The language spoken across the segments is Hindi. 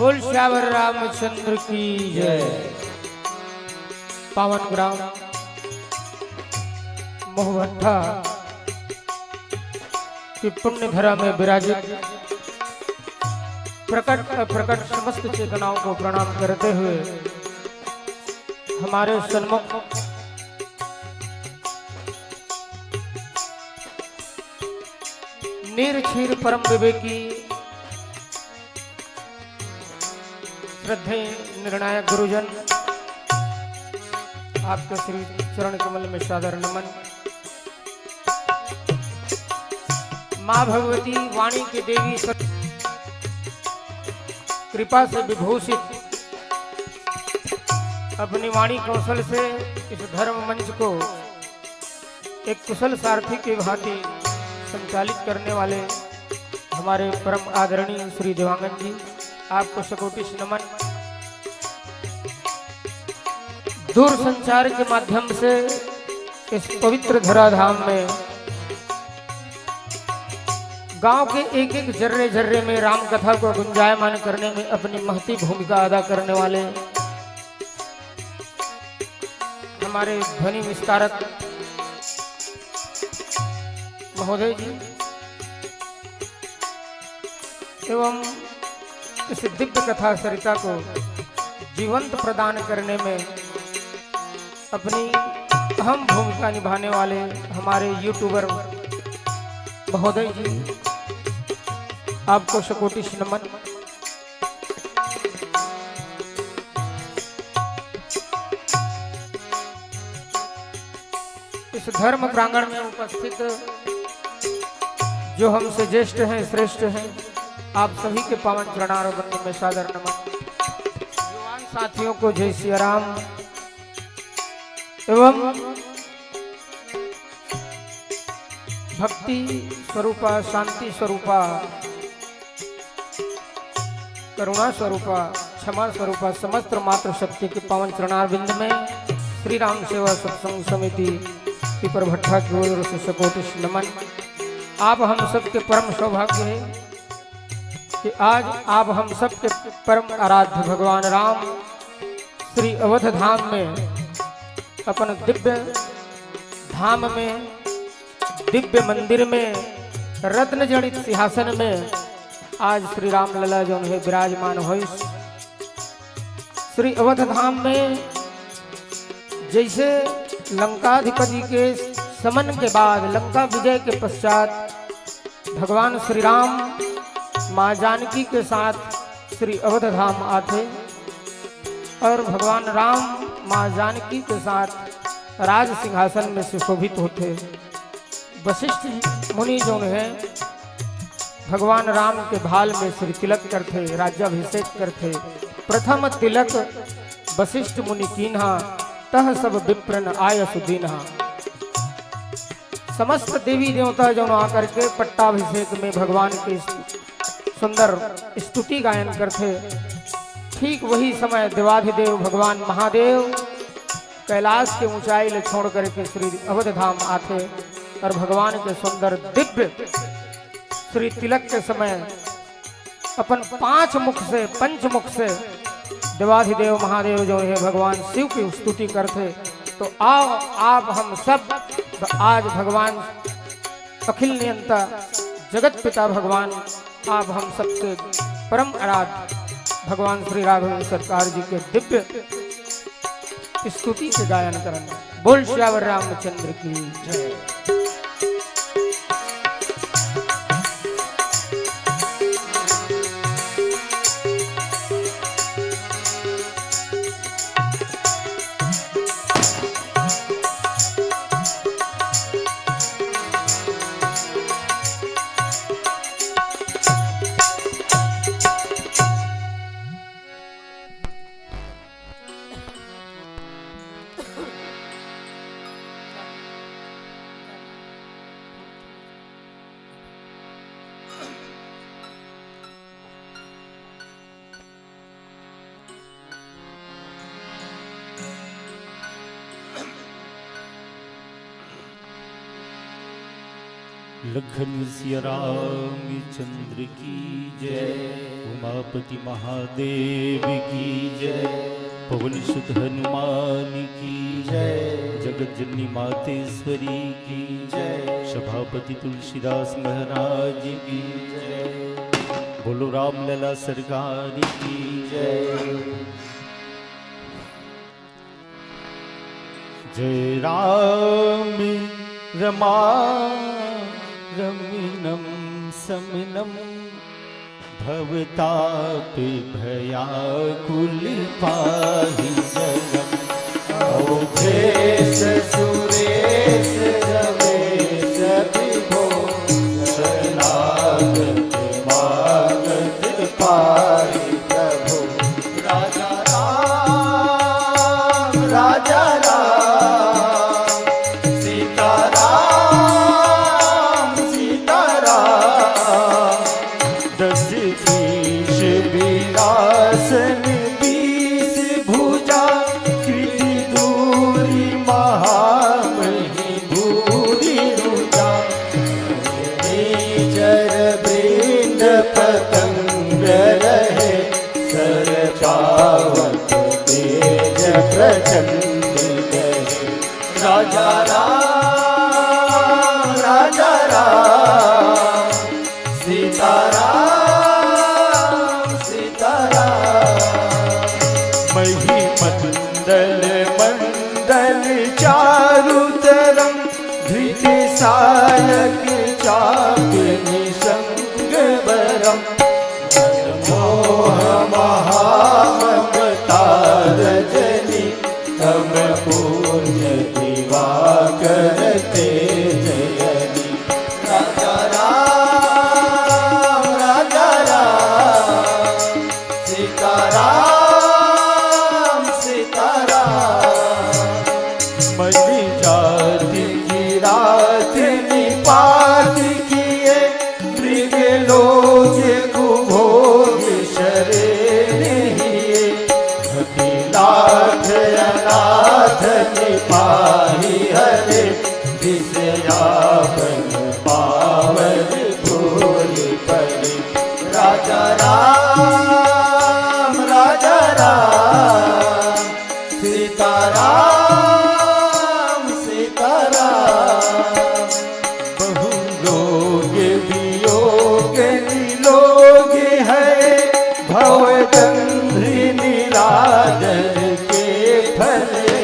बोल श्यावर रामचंद्र की जय। पावन ग्राम मोहभट्टा की पुण्य धरा में विराजित प्रकट अप्रकट समस्त चेतनाओं को प्रणाम करते हुए हमारे सन्मुख नीर क्षीर परम विवेकी श्रद्धेय निर्णायक गुरुजन, आपके श्री चरण कमल में सादर नमन। माँ भगवती वाणी की देवी कृपा से विभूषित अपनी वाणी कौशल से इस धर्म मंच को एक कुशल सारथी की भांति संचालित करने वाले हमारे परम आदरणीय श्री देवांगन जी, आपको सकोटि नमन। दूर संचार के माध्यम से इस पवित्र धराधाम में गांव के एक एक जर्रे जर्रे में राम कथा को गुंजायमान करने में अपनी महती भूमिका अदा करने वाले हमारे ध्वनि विस्तारक महोदय जी एवं इस दिव्य कथा सरिता को जीवंत प्रदान करने में अपनी अहम भूमिका निभाने वाले हमारे यूट्यूबर महोदय जी, आपको सकोटि नमन। इस धर्म प्रांगण में उपस्थित जो हमसे ज्येष्ठ हैं, श्रेष्ठ हैं, आप सभी के पावन चरणारविंद में सादर नमन। युवान साथियों को जय सिया राम एवं भक्ति स्वरूपा, शांति स्वरूपा, करुणा स्वरूपा, क्षमा स्वरूपा समस्त मात्र शक्ति के पावन चरणारविंद में श्री राम सेवा सत्संग समिति पीपर भट्टा की ओर से सकोटि नमन। आप हम सबके परम सौभाग्य है कि आज आप हम सबके परम आराध्य भगवान राम श्री अवध धाम में अपन दिव्य धाम में, दिव्य मंदिर में, रत्न जड़ित सिंहासन में आज श्री राम लला जो है विराजमान हो। श्री अवध धाम में जैसे लंकाधिपति के समन के बाद, लंका विजय के पश्चात भगवान श्री राम माँ जानकी के साथ श्री अवध धाम आते और भगवान राम माँ जानकी के साथ राज सिंहासन में सुशोभित होते। वशिष्ठ मुनि जो है भगवान राम के भाल में श्री तिलक करते, राज्याभिषेक करते। प्रथम तिलक वशिष्ठ मुनि कीन्हा, तह सब विप्रन आय सुदीन्हा। समस्त देवी देवता जो आकर के पट्टाभिषेक में भगवान की सुंदर स्तुति गायन करते। ठीक वही समय देवाधिदेव भगवान महादेव कैलाश के ऊंचाई ले छोड़ करके श्री अवध धाम आते और भगवान के सुंदर दिव्य श्री तिलक के समय अपन पांच मुख से, पंचमुख से देवाधिदेव महादेव जो है भगवान शिव की स्तुति करते। तो आओ आप हम सब आज भगवान अखिल नियंता जगत पिता भगवान, आप हम सबके परम आराध्य भगवान श्री राघव सरकार जी के दिव्य स्तुति के गायन करना। बोल श्यावर रामचंद्र की जय। लखन सिया राम चंद्र की जय, उमापति महादेव की जय, पवन सुत हनुमान की जय, जगत जननी मातेश्वरी की जय, सभापति तुलसीदास महाराज की जय, बोलो राम लला सरकार की जय। जय राम रमा रमिनम समिनम भवताप भयाकुल पाहि जगम, अवधेश सुरेश रमेश विभो शरणागत मागत पाहि प्रभु। राजा राम राजा राजा राम राजा राम सीताराम सीताराम। मही मंडल मंडल चारु तरम, धृत सायक चाप निशंग बरम, मोह महाममता रजनी तम पुण्य दिवाकर तेजयनी। राजा राम राजा राम सीताराम सीताराम। मणि जाति की रात निपात किए, मृग लोग कुभोग शरीर हिए, लाठ अनाथ निपाही हरे, विषयापन पावन भूल पड़े। राजा राम राजा राम सीताराम सीताराम। बहु लोग वियोग निलोग है, भव जंध्रि निराजन के फले,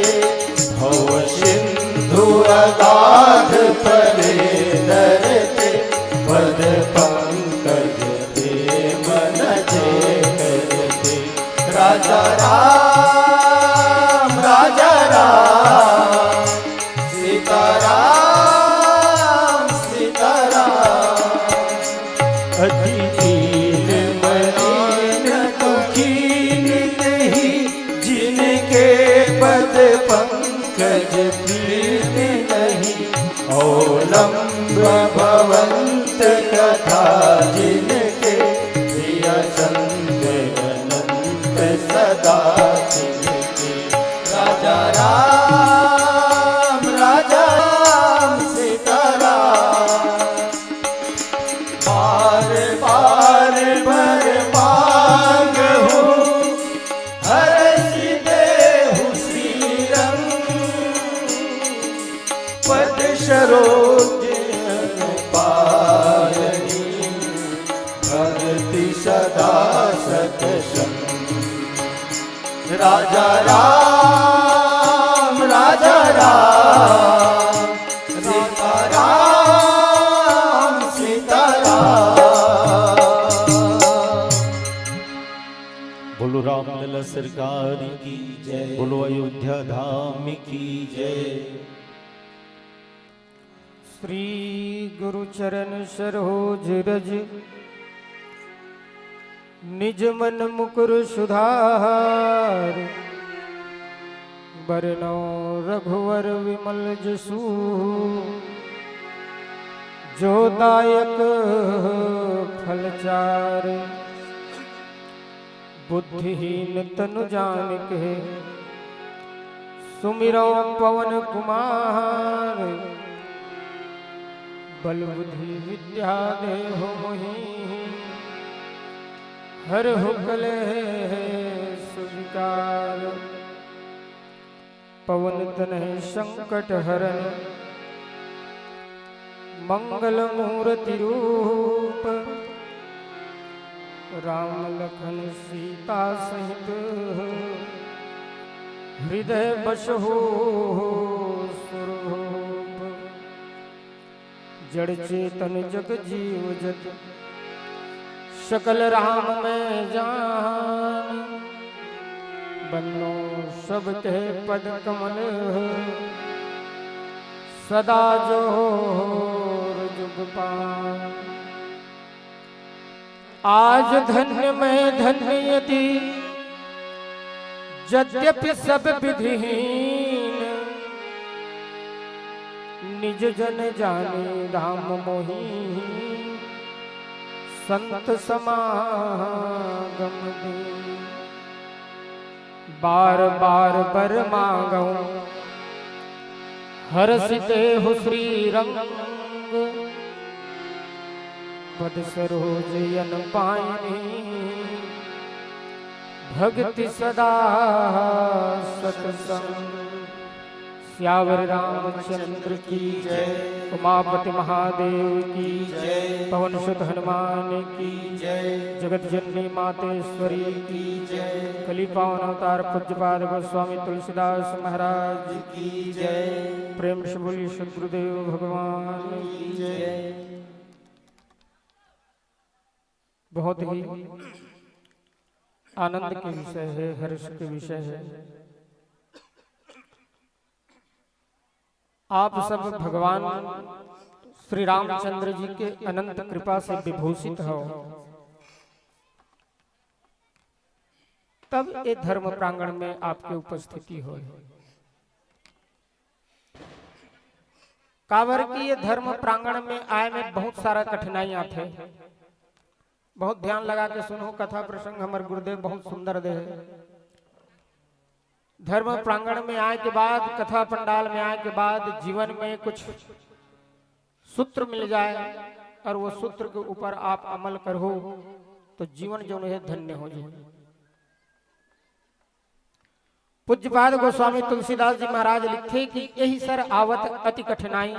भव सिंधु अगाध परे नरते, पद पंकज प्रेम नजे करते। राजा राम राजा राम सीताराम सीताराम। अति दीन मलिन दुखीन नहीं, जिनके पद पंकज प्रीत नहीं, अवलंब भवंत कथा जिनके, प्रिय संग अनंत सदा जिनके। राजा राम राजा राम सीताराम। बार बार भर मांग हूँ, हर्ष देहु श्रीरंग, पद सरोज पायनी, भक्ति सदा सतसंग। राजा राम राजा राम सीताराम सीताराम। बोलो राम लला सरकार की जय, बोलो अयोध्या धाम की जय। श्री गुरु चरण सरोज रज, निज मन मुकुर सुधार, बरनौ रघुवर विमल जसु, जो दायक फलचार। बुद्धिहीन तनु जानिके, सुमिरौ पवन कुमार, बल बुद्धि विद्या देहो मोहि हर हुकले सुविकार पवन तनय संकट हरण मंगल मूर्ति रूप राम लखन सीता सहित हृदय बस हो स्वरूप जड़ चेतन जग जीव जत सकल राम में जान बन्नो सबके पद कमल सदा जो जुग पान आज धन्य में धन्य यदि यद्यपि सब विधिहीन निज जन जाने धाम मोहि संत समागम दी बार बार बर मांगो हर्षिते हो श्री रंग पद सरोज यन पायनी भक्ति सदा सत्संग श्यावर रामचंद्र की जय उमापति महादेव की जय पवन सुत हनुमान की जय जगत जननी मातेश्वरी की जय कली पावन अवतार पूज्यपाद गोस्वामी तुलसीदास महाराज की जय प्रेम से बोली सद्गुरुदेव भगवान की जय। बहुत ही आनंद के विषय है, हर्ष के विषय है। आप सब भगवान श्री रामचंद्र जी के अनंत कृपा से विभूषित हो, तब ये धर्म प्रांगण में आपकी उपस्थिति हो। कावर की ये धर्म प्रांगण में आए में बहुत सारा कठिनाइयां थे। बहुत ध्यान लगा के सुनो कथा प्रसंग, हमारे गुरुदेव बहुत सुंदर दे। धर्म प्रांगण में आए के बाद, कथा पंडाल में आए के बाद जीवन में कुछ सूत्र मिल जाए और वो सूत्र के ऊपर आप अमल करो तो जीवन जो है धन्य हो जाए। पूज्यपाद गोस्वामी तुलसीदास जी महाराज लिखे कि यही सर आवत अति कठिनाई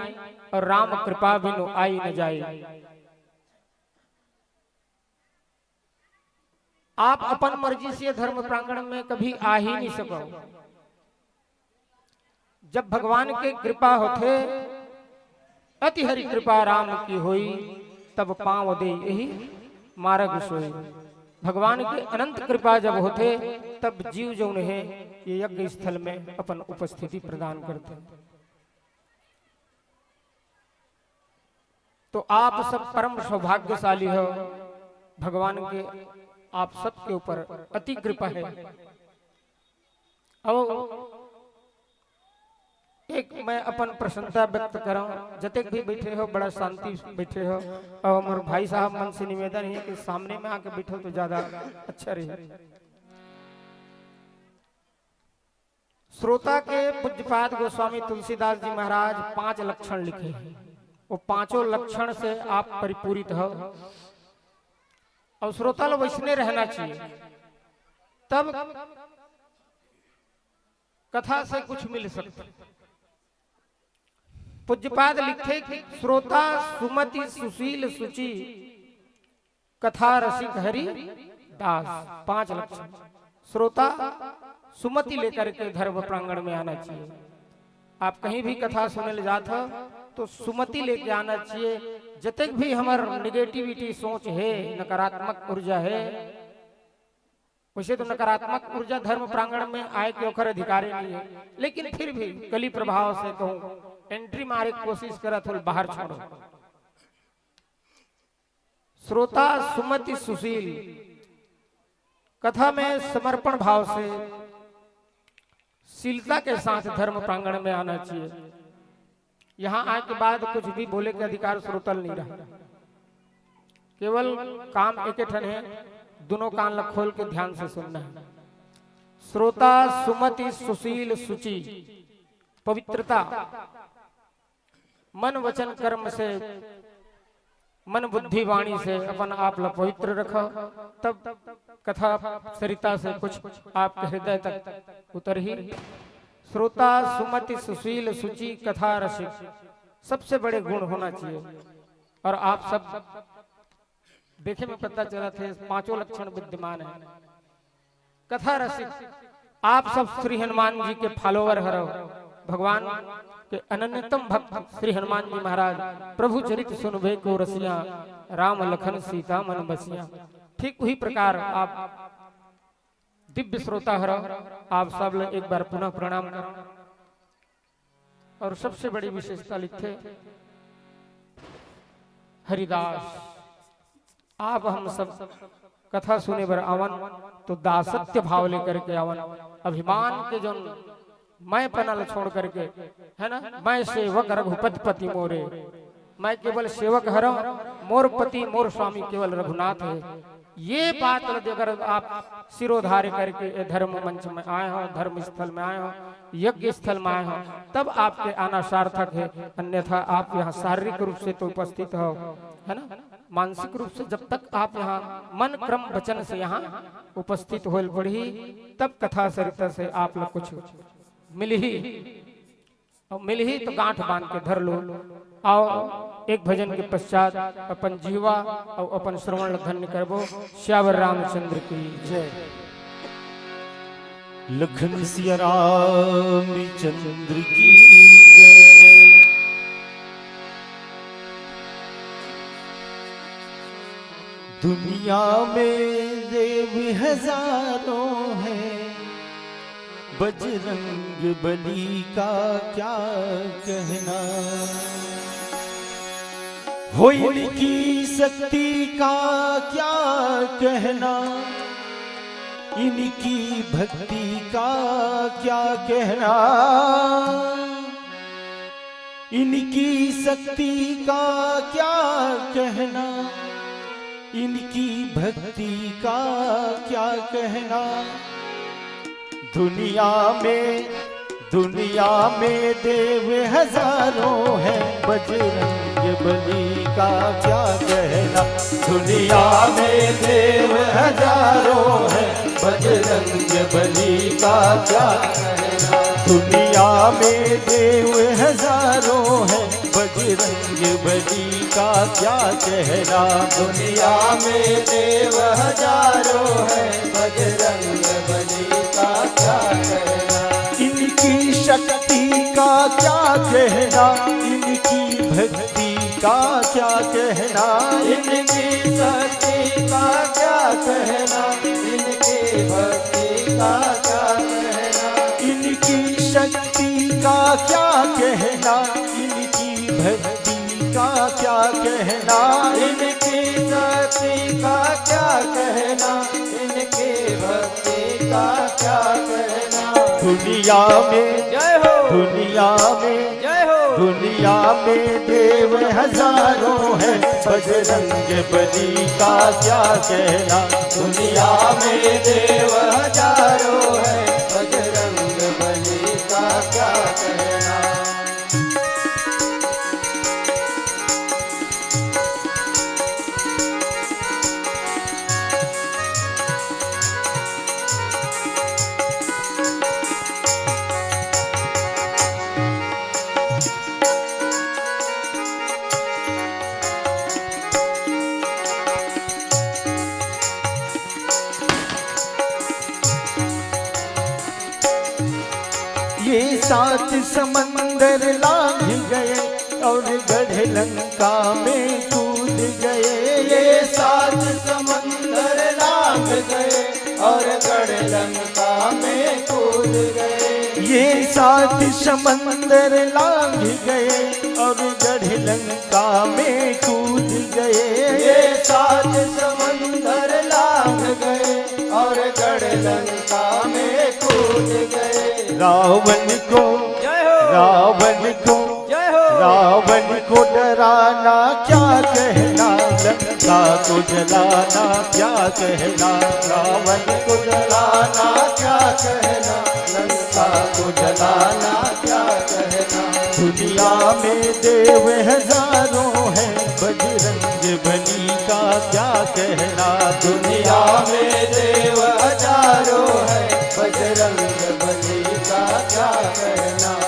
और राम कृपा बिनु आई न जाए। आप अपन मर्जी से धर्म प्रांगण में कभी आ ही नहीं सको। जब भगवान के कृपा होते अति हरि कृपा राम की होई तब पांव दे यही मार्ग सोई। भगवान के अनंत कृपा जब होते तब जीव जो है ये यज्ञ स्थल में अपन उपस्थिति प्रदान करते। तो आप सब परम सौभाग्यशाली हो, भगवान के आप सबके ऊपर अति कृपा है। और एक मैं अपन प्रसन्नता व्यक्त करूं, जतेक भी बैठे हो बड़ा शांति बैठे हो। और हमारे भाई साहब मन से निवेदन है कि सामने में आके बैठो तो ज्यादा अच्छा रहे। श्रोता के पूज्यपाद गोस्वामी तुलसीदास जी महाराज 5 लक्षण लिखे हैं। वो पांचों लक्षण से आप परिपूरित हो और श्रोता लोग वैसने रहना चाहिए, तब कथा से कुछ मिल सकता। पूज्यपाद लिखे कि श्रोता सुमति सुशील सुचि कथा रसिक हरि दास। 5 लक्षण। श्रोता सुमति लेकर के धर्म प्रांगण में आना चाहिए। आप कहीं भी कथा सुनने ले जाते हो तो सुमति लेके आना चाहिए। जतक भी हमार निगेटिविटी सोच है, नकारात्मक ऊर्जा है, वैसे तो नकारात्मक ऊर्जा धर्म प्रांगण में आए के ओकर अधिकारी नहीं है, लेकिन फिर भी कली प्रभाव से कहूं एंट्री मारे कोशिश करा थोड़ा बाहर छोड़ो। श्रोता सुमति सुशील कथा में समर्पण भाव से शीलता के साथ धर्म प्रांगण में आना चाहिए। यहाँ आए के बाद कुछ भी बोले के अधिकार श्रोतल नहीं रहा। केवल काम एक ठन है, दोनों कान लग खोल के ध्यान से सुनना है। श्रोता सुमति सुशील सुचि पवित्रता मन वचन कर्म से, मन बुद्धि वाणी से अपन आप ला पवित्र रखा, तब कथा सरिता से कुछ आपके हृदय तक उतर ही। श्रोता सुमति सुशील सुचि कथा रसिक, सबसे बड़े गुण होना चाहिए। और आप सब देखे में पता चला थे 5 लक्षण विद्यमान है। कथा रसिक, आप सब श्री हनुमान जी के फॉलोवर हरो, भगवान के अनन्यतम भक्त श्री हनुमान जी महाराज, प्रभु चरित सुनबे को रसिया, राम लखन सीता मन बसिया। ठीक वही प्रकार आप दिव्य श्रोता हरो, आप सब लोग एक बार पुनः प्रणाम करो। और सबसे बड़ी विशेषता लिखे हरिदास, आप हम सब कथा सुने बर आवन तो दासत्य भाव लेकर के आवन, अभिमान के जो मैं पनल छोड़ करके, है ना, मैं सेवक रघुपति पति मोरे, मैं केवल सेवक हरम, मोर पति मोर स्वामी केवल रघुनाथ है। ये बात अगर आप सिरोधार्य करके धर्म मंच में आए हो, धर्म स्थल में आए हो, यज्ञ स्थल में आए हो, तब आपके आना सार्थक है। अन्यथा आप यहाँ शारीरिक रूप से तो उपस्थित हो, है ना, मानसिक रूप से जब तक आप यहाँ मन क्रम वचन से यहाँ उपस्थित हो पड़ी, तब कथा सरिता से आप लोग कुछ मिल ही तो गांठ बांध के धर लो। आओ एक भजन के पश्चात अपन जीवा और अपन श्रवण धन्य करबो। श्यावर रामचंद्र की जय। लखन सिया रामचंद्र की जय। दुनिया में देव हजारों हैं, बजरंग बली का क्या कहना, हो इनकी शक्ति का क्या कहना, इनकी भक्ति का क्या कहना, इनकी शक्ति का क्या कहना, इनकी भक्ति का क्या कहना। दुनिया में देव हजारों हैं, बजरंग बली का क्या कहना। दुनिया में देव हजारों हैं, बजरंग बली का क्या कहना। दुनिया में देव हजारों हैं, बजरंग बली का क्या कहना। दुनिया में देव हजारों हैं, बजरंग बली का क्या कहना। इनकी शक्ति का क्या कहना, इनकी भक्ति का क्या कहना, इनकी शक्ति का क्या कहना, इनकी भक्ति का क्या कहना। इनकी शक्ति का क्या कहना, इनकी भक्ति का क्या कहना, इनकी शक्ति का क्या कहना, इनकी भक्ति का क्या कहना। दुनिया में जय हो, दुनिया में जय हो, दुनिया में देव हजारों हैं, बजरंग बली का क्या कहना। दुनिया में देव हजारों हैं, बजरंग बली का क्या कहना। ये 7 समंदर लांघ गए और गढ़ लंका में कूद गए। ये 7 समंदर लांघ गए और गढ़ लंका में कूद गए। ये 7 समंदर लांघ गए और गढ़ लंका में कूद गए। ये 7 समंदर लांघ गए और गढ़ लंका में कूद गए। रावण को जय हो, रावण को जय हो, रावण को डराना क्या कहना। लंका को जलाना क्या कहना, रावण को जलाना क्या कहना, लंका को जलाना क्या कहना। दुनिया में देव हजारों हैं, बजरंग बली का क्या कहना। दुनिया में देव हजारों हैं, बजरंग बली का क्या कहना।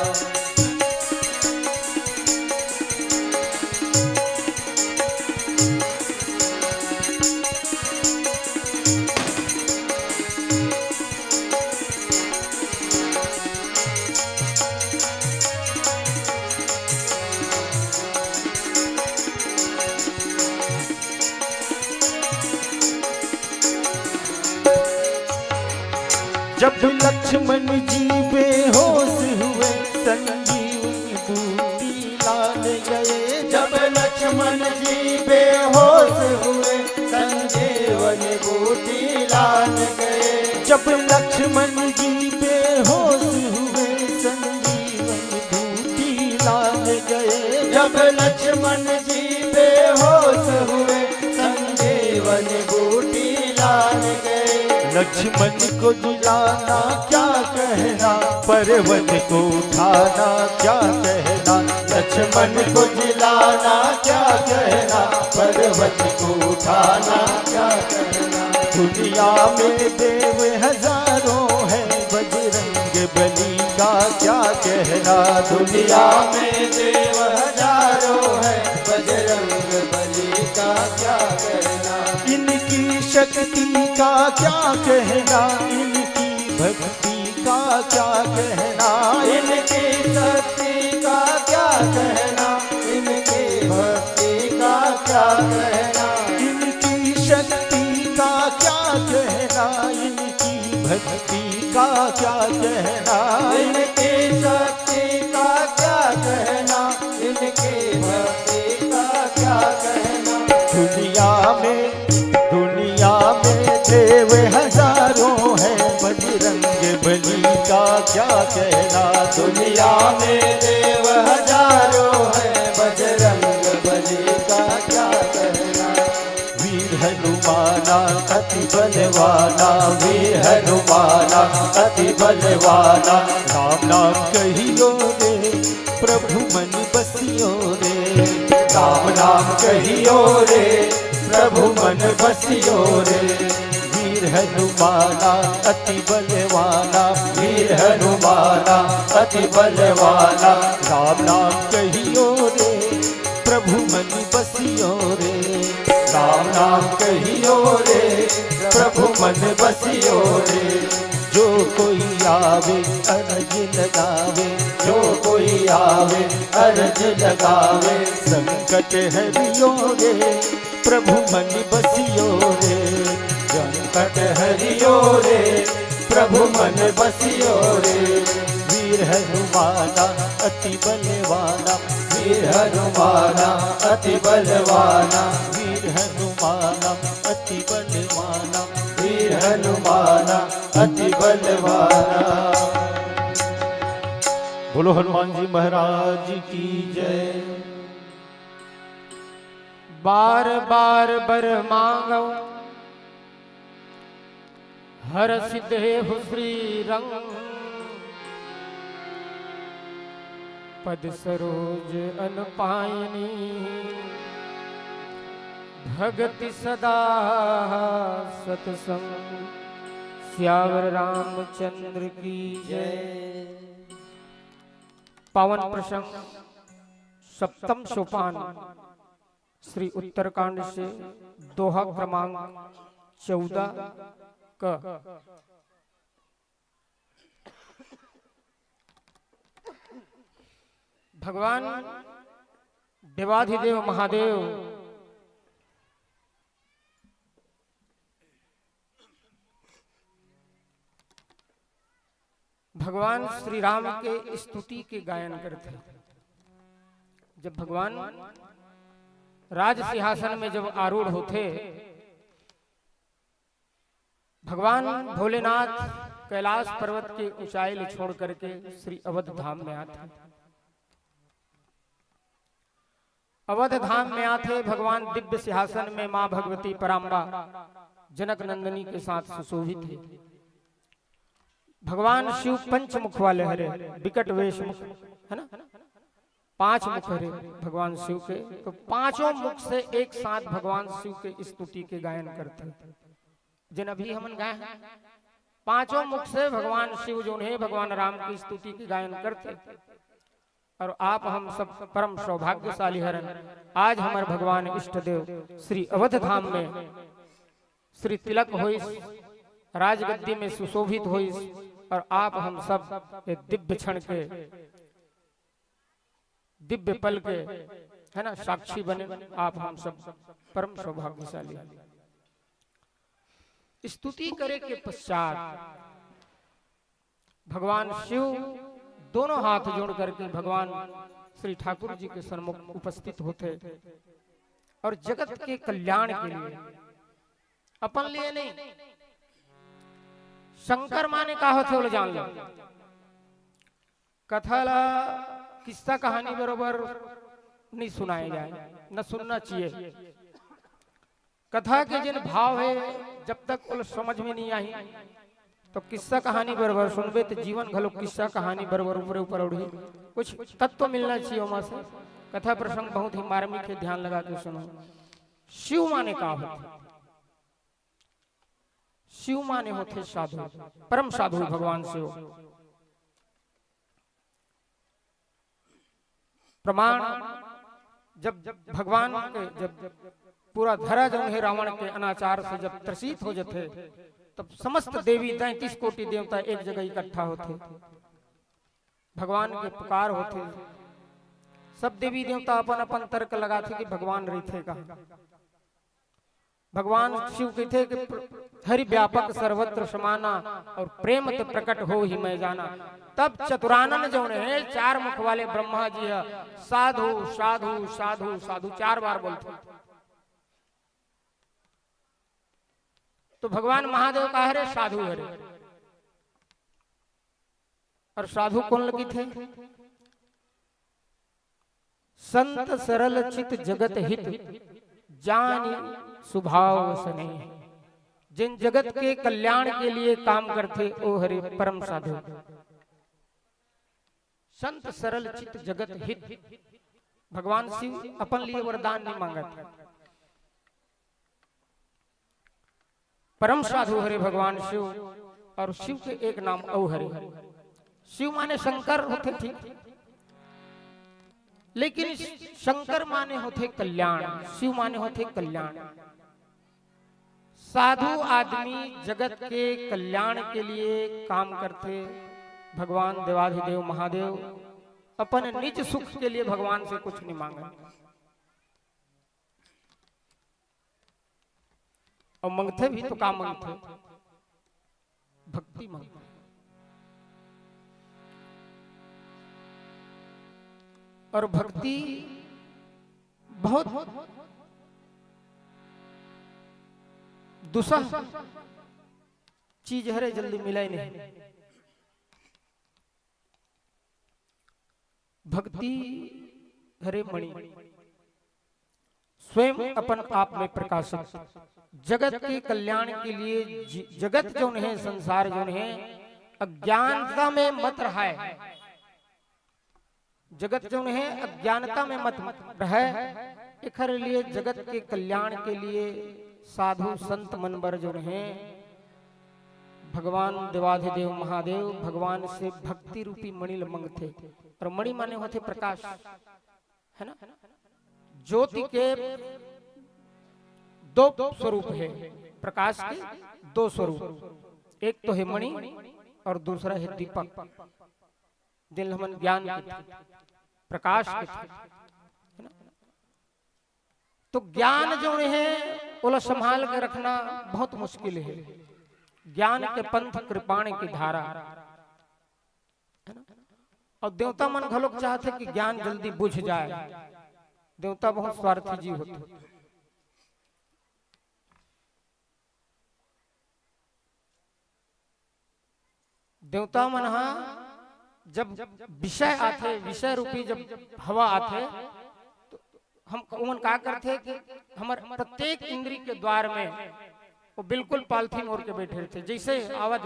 जब लक्ष्मण जी बेहोश हुए, संजीवनी बूटी लान गए। जब लक्ष्मण जी बेहोश हुए, संजीवनी बूटी लान गए। जब लक्ष्मण जी बेहोश हुए, संजीवनी बूटी लान गए। जब लक्ष्मण जी बेहोश हुए, संजीवनी बूटी लान गए। लक्ष्मण को जिलाना क्या कहना, पर्वत को उठाना क्या कहना। लक्ष्मण को जिलाना क्या कहना, पर्वत को उठाना क्या कहना। दुनिया में देव हजारों हैं, बजरंग बली का क्या कहना। दुनिया में देव हजारों हैं, बजरंग बली का क्या कहना। इनकी शक्ति का क्या कहना, इनकी भक्ति का क्या कहना। इनकी शक्ति का क्या कहना, इनकी भक्ति का क्या कहना। इनकी शक्ति का क्या कहना, इनकी भक्ति का क्या कहना। इनकी शक्ति का क्या कहना, इनकी भक्ति का क्या कहना। दुनिया में देव हजारों हैं, बजरंग बली का क्या कहना। दुनिया में देव हजारों हैं, बजरंग बली का क्या कहना। वीर हनुमाना अति बलवाना, वीर हनुमाना अति बलवाना। राम नाम कहियो रे, प्रभु मन बसियो रे। राम नाम कहियो रे, प्रभु मन बसियो रे। वीर हनुमाना अति बलवाना, वीर हनुमाना अति बलवाना। राम नाम कहियो रे, प्रभु मन बसियो रे। राम नाम कहियो रे, प्रभु मन बसियो रे। जो कोई आवे अरज लगावे, जो कोई आवे अरज लगावे। संकट हरियो रे, प्रभु मन बसियो रे। संकट हरियो रे, प्रभु मन बसियो रे। वीर हनुमाना अति बलवाना, वीर हनुमाना अति बलवाना। वीर हनुमाना अति बलवाना, वीर हनुमाना अति बलवाना। बोलो हनुमान जी महाराज की जय। बार बार बर मांगो, हर सिद्धे श्री रंग। पद सरोज अन पायनी, भगति सदा सतसंग। श्यावर रामचंद्र की जय। पावन प्रसंग सप्तम सोपान श्री उत्तरकांड से दोहा क्रमांक 14 का। भगवान देवाधिदेव महादेव भगवान श्री राम के स्तुति के गायन करते। जब भगवान राज सिंहासन में जब आरूढ़ होते, भगवान भोलेनाथ कैलाश पर्वत के ऊंचाई छोड़ करके श्री अवध धाम में आते। अवध धाम में आते भगवान दिव्य सिंहासन में मां भगवती पराम्बा जनक नंदिनी के साथ सुशोभित है। भगवान शिव पंचमुख वाले हरे, विकट वेश मुख है ना, 5 मुख हरे भगवान शिव के। तो 5 मुख से एक साथ भगवान शिव के स्तुति के गायन करते हैं, जिन अभी हमन गाए हैं। 5 मुख से भगवान शिव जो है भगवान राम की स्तुति के गायन करते। और आप हम सब परम सौभाग्यशाली हरन, आज हमारे भगवान इष्ट देव श्री अवध धाम में श्री तिलक होइस, राजगद्दी में सुशोभित होइस, और आप हम सब ये दिव्य क्षण के, दिव्य पल के है ना साक्षी बने। आप हम सब परम सौभाग्यशाली। स्तुति करे के पश्चात भगवान शिव दोनों हाथ जोड़ करके भगवान श्री ठाकुर जी के सन्मुख उपस्थित होते और जगत के कल्याण के लिए, अपन लिए नहीं, शंकर माने का होते बोले जान लो। कथा ला किस्सा कहानी बरोबर नहीं सुनाए जाए, न सुनना चाहिए। कथा के जिन भाव है जब तक उल समझ में नहीं आई तो किस्सा कहानी बरोबर सुनबे तो जीवन घलो किस्सा कहानी बरोबर ऊपर ऊपर उड़ी, कुछ तत्व मिलना चाहिए वहां से। कथा प्रसंग बहुत ही मार्मिक है, ध्यान लगा के सुनो। शिव माने का होते, शिव माने होते साधु, परम साधु भगवान शिव। प्रमाण जब भगवान के जब पूरा धरा जो है रावण के अनाचार से जब त्रसित हो जाते, तब समस्त देवी 33 कोटि देवता एक जगह इकट्ठा होते, भगवान के पुकार होते। सब देवी देवता अपन अपन तर्क लगाते कि भगवान रहते का। भगवान शिव कहते कि हरि व्यापक सर्वत्र समाना और प्रेम ते प्रकट हो ही मैं जाना। तब चतुरानन जो है 4 मुख वाले ब्रह्मा जी है, साधु साधु साधु साधु 4 बार बोलते। तो भगवान महादेव का हरे साधु हरे, और साधु कौन लगी थे? संत सरल चित जगत हित जानी स्वभाव सने। जिन जगत के कल्याण के लिए काम करते ओ हरे परम साधु। संत सरल चित जगत हित, भगवान शिव अपन लिए वरदान नहीं मांगते, परम साधु हरे भगवान शिव। और शिव के एक नाम औ हरे। शिव माने शंकर होते ठीक, लेकिन शंकर माने होते कल्याण, शिव माने होते कल्याण। साधु आदमी जगत के कल्याण के लिए काम करते। भगवान देवाधिदेव महादेव अपन निज सुख के लिए भगवान से कुछ नहीं मांगे, और मंगते भी तो काम मंगते, भक्ति मंगते। और भक्ति बहुत दुसह चीज हरे, जल्दी मिला नहीं। भक्ति हरे मणि स्वयं अपन आप में प्रकाशित, जगत के कल्याण के लिए। जगत जो है, संसार जो है, अज्ञानता में मत रहा है। जगत जो है अज्ञानता में मत रहे, इखर लिए जगत के कल्याण के लिए साधु संत मनबर जो है भगवान देवाधिदेव महादेव भगवान से भक्ति रूपी मणि मंगते। और मणि माने होते प्रकाश, है ना। ज्योति के 2 स्वरूप है, प्रकाश के 2 स्वरूप, एक तो है मणि और दूसरा है दीपक। जिन हमन ज्ञान के प्रकाश के थे, है ना। तो ज्ञान जो है वो संभाल के रखना बहुत मुश्किल है। ज्ञान के पंथ कृपाण की धारा, है ना। और देवता मन घलोक चाहते कि ज्ञान जल्दी बुझ जाए। देवता बहुत स्वार्थी जीव होते। देवता मन हा जब विषय आते, विषय रूपी जब हवा आते, तो हम उमन का करते कि हमार प्रत्येक इंद्री के द्वार में वो बिल्कुल पालथी मोड़ के बैठे थे, जैसे आवाज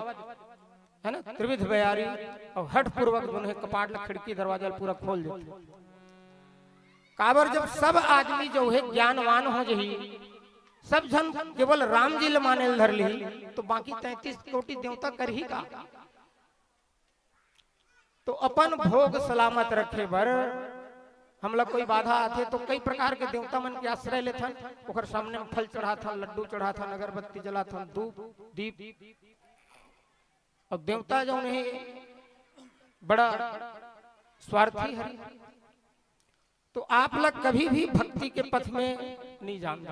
है ना त्रिविध बयारी और हठ पूर्वक जो है कपाट खिड़की दरवाजा पूरा खोल देते। काबर जब सब आदमी जो है ज्ञानवान हो जही, सब जन केवल राम जी ले माने धर ली, तो बाकी 33 कोटि देवता कर ही का। तो अपन भोग सलामत रखे बर हम लोग कोई बाधा आते तो कई प्रकार के देवता मन के आश्रय ले थन, ओकर सामने में फल चढ़ा था, लड्डू चढ़ा था, अगरबत्ती जला था, धूप दीप। और देवता जो है बड़ा स्वार्थी है, तो आप लोग कभी भी भक्ति के पथ में नहीं जानते।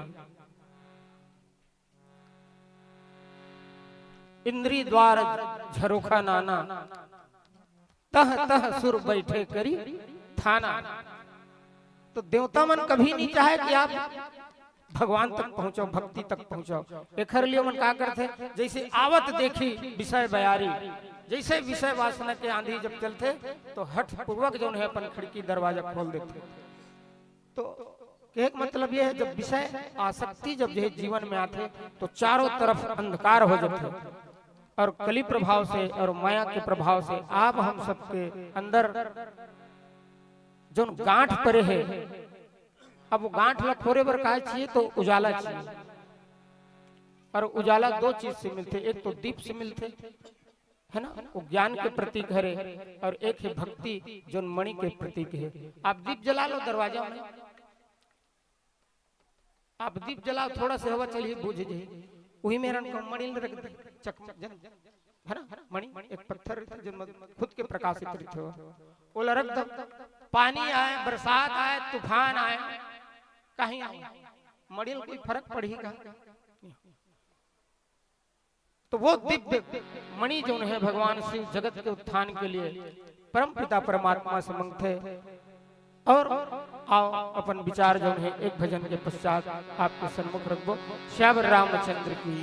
इंद्री द्वार झरोखा नाना, तह तह सुर बैठे करी थाना। तो देवता मन कभी नहीं चाहे कि आप भगवान तक पहुंचो, भक्ति तक पहुंचो। एक लिए मन का करते, जैसे आवत देखी विषय बयारी, जैसे विषय वासना के आंधी जब चलते तो हठ पूर्वक जो है अपन खिड़की दरवाजा खोल देते। तो एक मतलब यह है, जब विषय आसक्ति जब जो जीवन में आते तो चारों तरफ अंधकार हो जाते, और कली प्रभाव से और माया के प्रभाव से आप हम सबके अंदर जो गांठ परे है, अब वो गांठ लखोरे बर का चाहिए तो उजाला चाहिए। और उजाला दो चीज से मिलते, एक तो दीप से मिलते है ना, वो ज्ञान के प्रतीक है, और एक है भक्ति जो मणि के प्रतीक है। आप दीप जला लो दरवाजा में, आप दीप जलाओ, थोड़ा सा हवा चलिए बुझ जाए, वही मेरा मणि रख दे चकमक जन है ना, मणि एक पत्थर जन खुद के प्रकाशित रहते हो, वो रख दो। पानी आए, बरसात आए, तूफान आए, कहीं आए, मणि कोई फर्क पड़ेगा। तो वो दिव्य मणि जो है भगवान शिव जगत के उत्थान के लिए परम पिता परमात्मा से मांगते। और आओ अपन विचार जो है एक भजन के पश्चात आपके सन्मुख रखबो। श्याम रामचंद्र की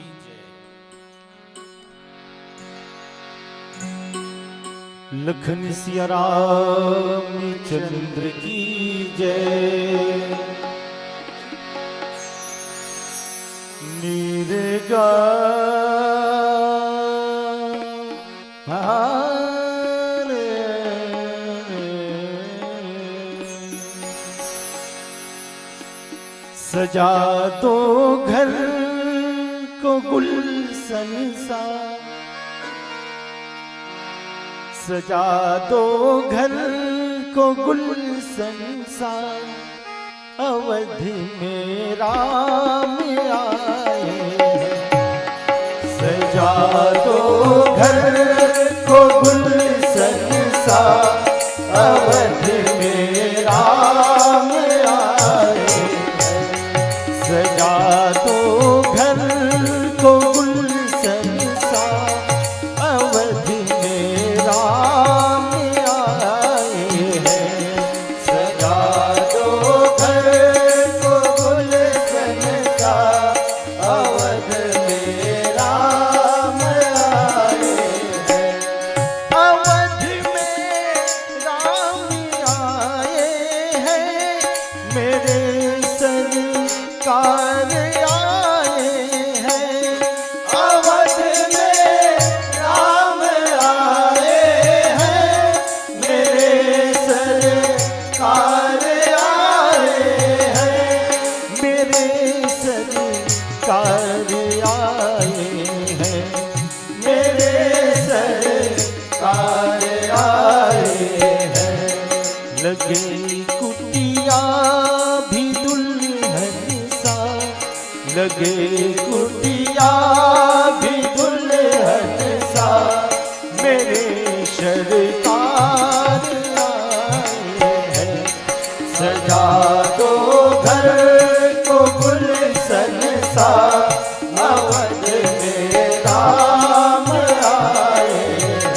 लखन सिया राम चंद्र की जय। नीरगा सजा दो घर को गुलशन सा, सजा दो घर को गुलशन सा, अवधि में राम आए। सजा दो घर को गुलशन सा, अवधि में राम आए। सजा दो घर को गुलशन सा, अवधि में राम आए हैं। सजा दो घर को गुलशन सा, अवधि में राम आए हैं। अवधि में राम आए हैं, मेरे सरकार आए हैं। अवध में राम आए हैं, मेरे सरकार आए हैं। मेरे सरकार आए हैं, मेरे सरकार आए हैं। लगे कुटिया भी दुल्हन सा, लगे कुटिया भी दुल्हन सा, मेरे सरकार आए हैं। सजा दो घर को गुलशन सा, अवध में राम आए हैं।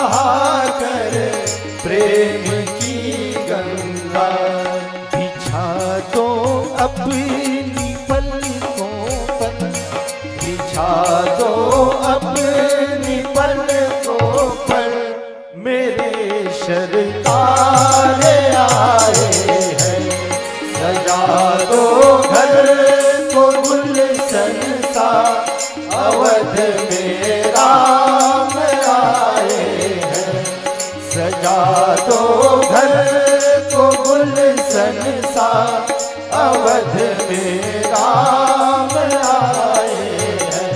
बहाकर प्रेम की गंगा। बिछा दो अपनी पलकों पर, बिछा दो अपनी पलकों पर, मेरे सरकार आए हैं। सजा दो घर को गुलशन सा, अवध में राम आए हैं। सजा दो घर को गुलशन सा, अवध में राम आए हैं।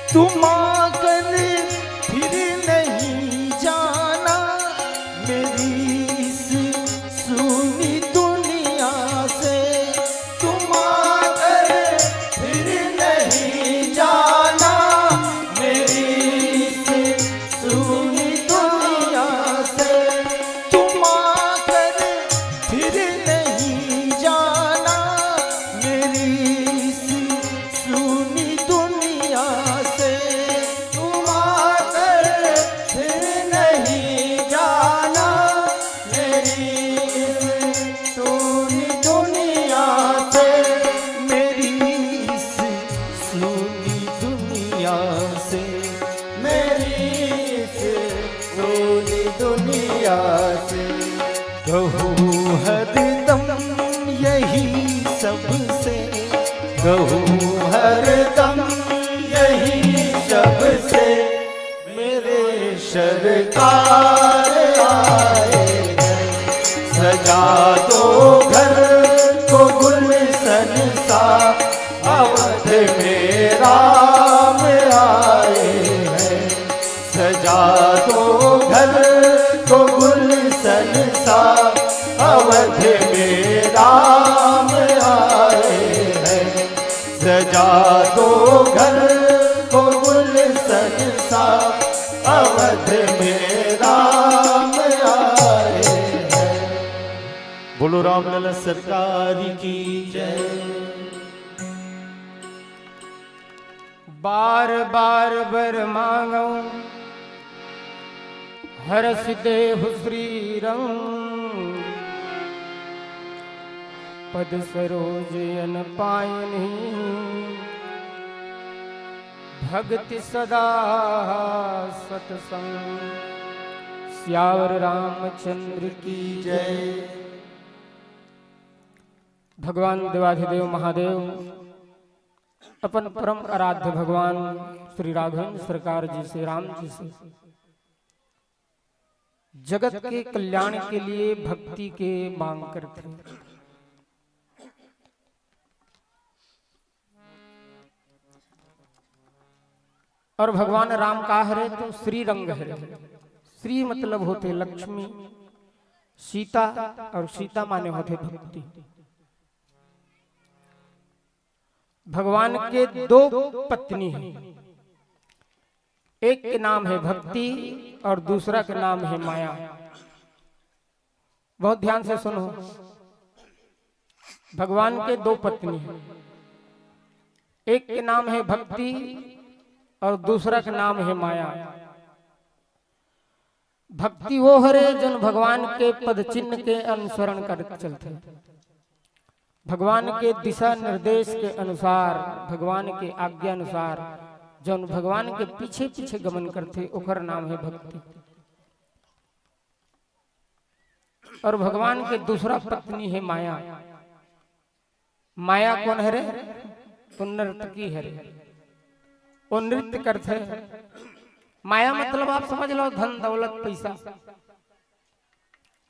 तुम आकर फिर नहीं जाना मेरी इस सुनी दुनिया से। तुम आकर फिर नहीं जाना मेरी इस सुनी दुनिया से। तुम आकर फिर नहीं जाना मेरी इस सुनी दुनिया से। तुम आकर फिर नहीं जाना मेरी इस सुनी दुनिया से। मेरी इस सुनी दुनिया से, मेरी इस सुनी दुनिया से। कहूँ हरदम यही सबसे, कहूँ हरदम यही सबसे, मेरे सरकार आए हैं। सजा दो घर को गुलशन सा, अवध में राम आए हैं। सजा दो घर को गुलशन सा, अवध में राम आए हैं। सजा दो घर को गुलशन सा, अवध में राम आए हैं। बोलो रामलला सरकार की जय। बार बार बर मांगो हरस देहु श्री रंग। पद सरोज अन पायनी भक्ति सदा सतसंग। श्यावर रामचंद्र की जय। भगवान देवाधिदेव महादेव अपन परम आराध्य भगवान श्री राघवेंद्र सरकार जी से, राम जी से जगत के कल्याण के लिए भक्ति के मांग करते। और भगवान राम का हरे तो श्री रंग है। श्री मतलब होते लक्ष्मी, सीता, और सीता माने होते भक्ति। भगवान के दो पत्नी हैं, एक के नाम है भक्ति और दूसरा का नाम है माया। बहुत ध्यान से सुनो। भगवान के दो पत्नी हैं, एक के नाम है भक्ति और दूसरा का नाम है माया। भक्ति वो हरे जन भगवान के पद चिन्ह के अनुसरण कर चलते, भगवान के दिशा निर्देश के अनुसार, भगवान के आज्ञा अनुसार जन भगवान के पीछे पीछे गमन करते, ओकर नाम है भक्ति। और भगवान के दूसरा पत्नी है माया। माया कौन है रे? तो नर्तकी है रे, वो नृत्य करते। माया मतलब आप समझ लो धन दौलत पैसा।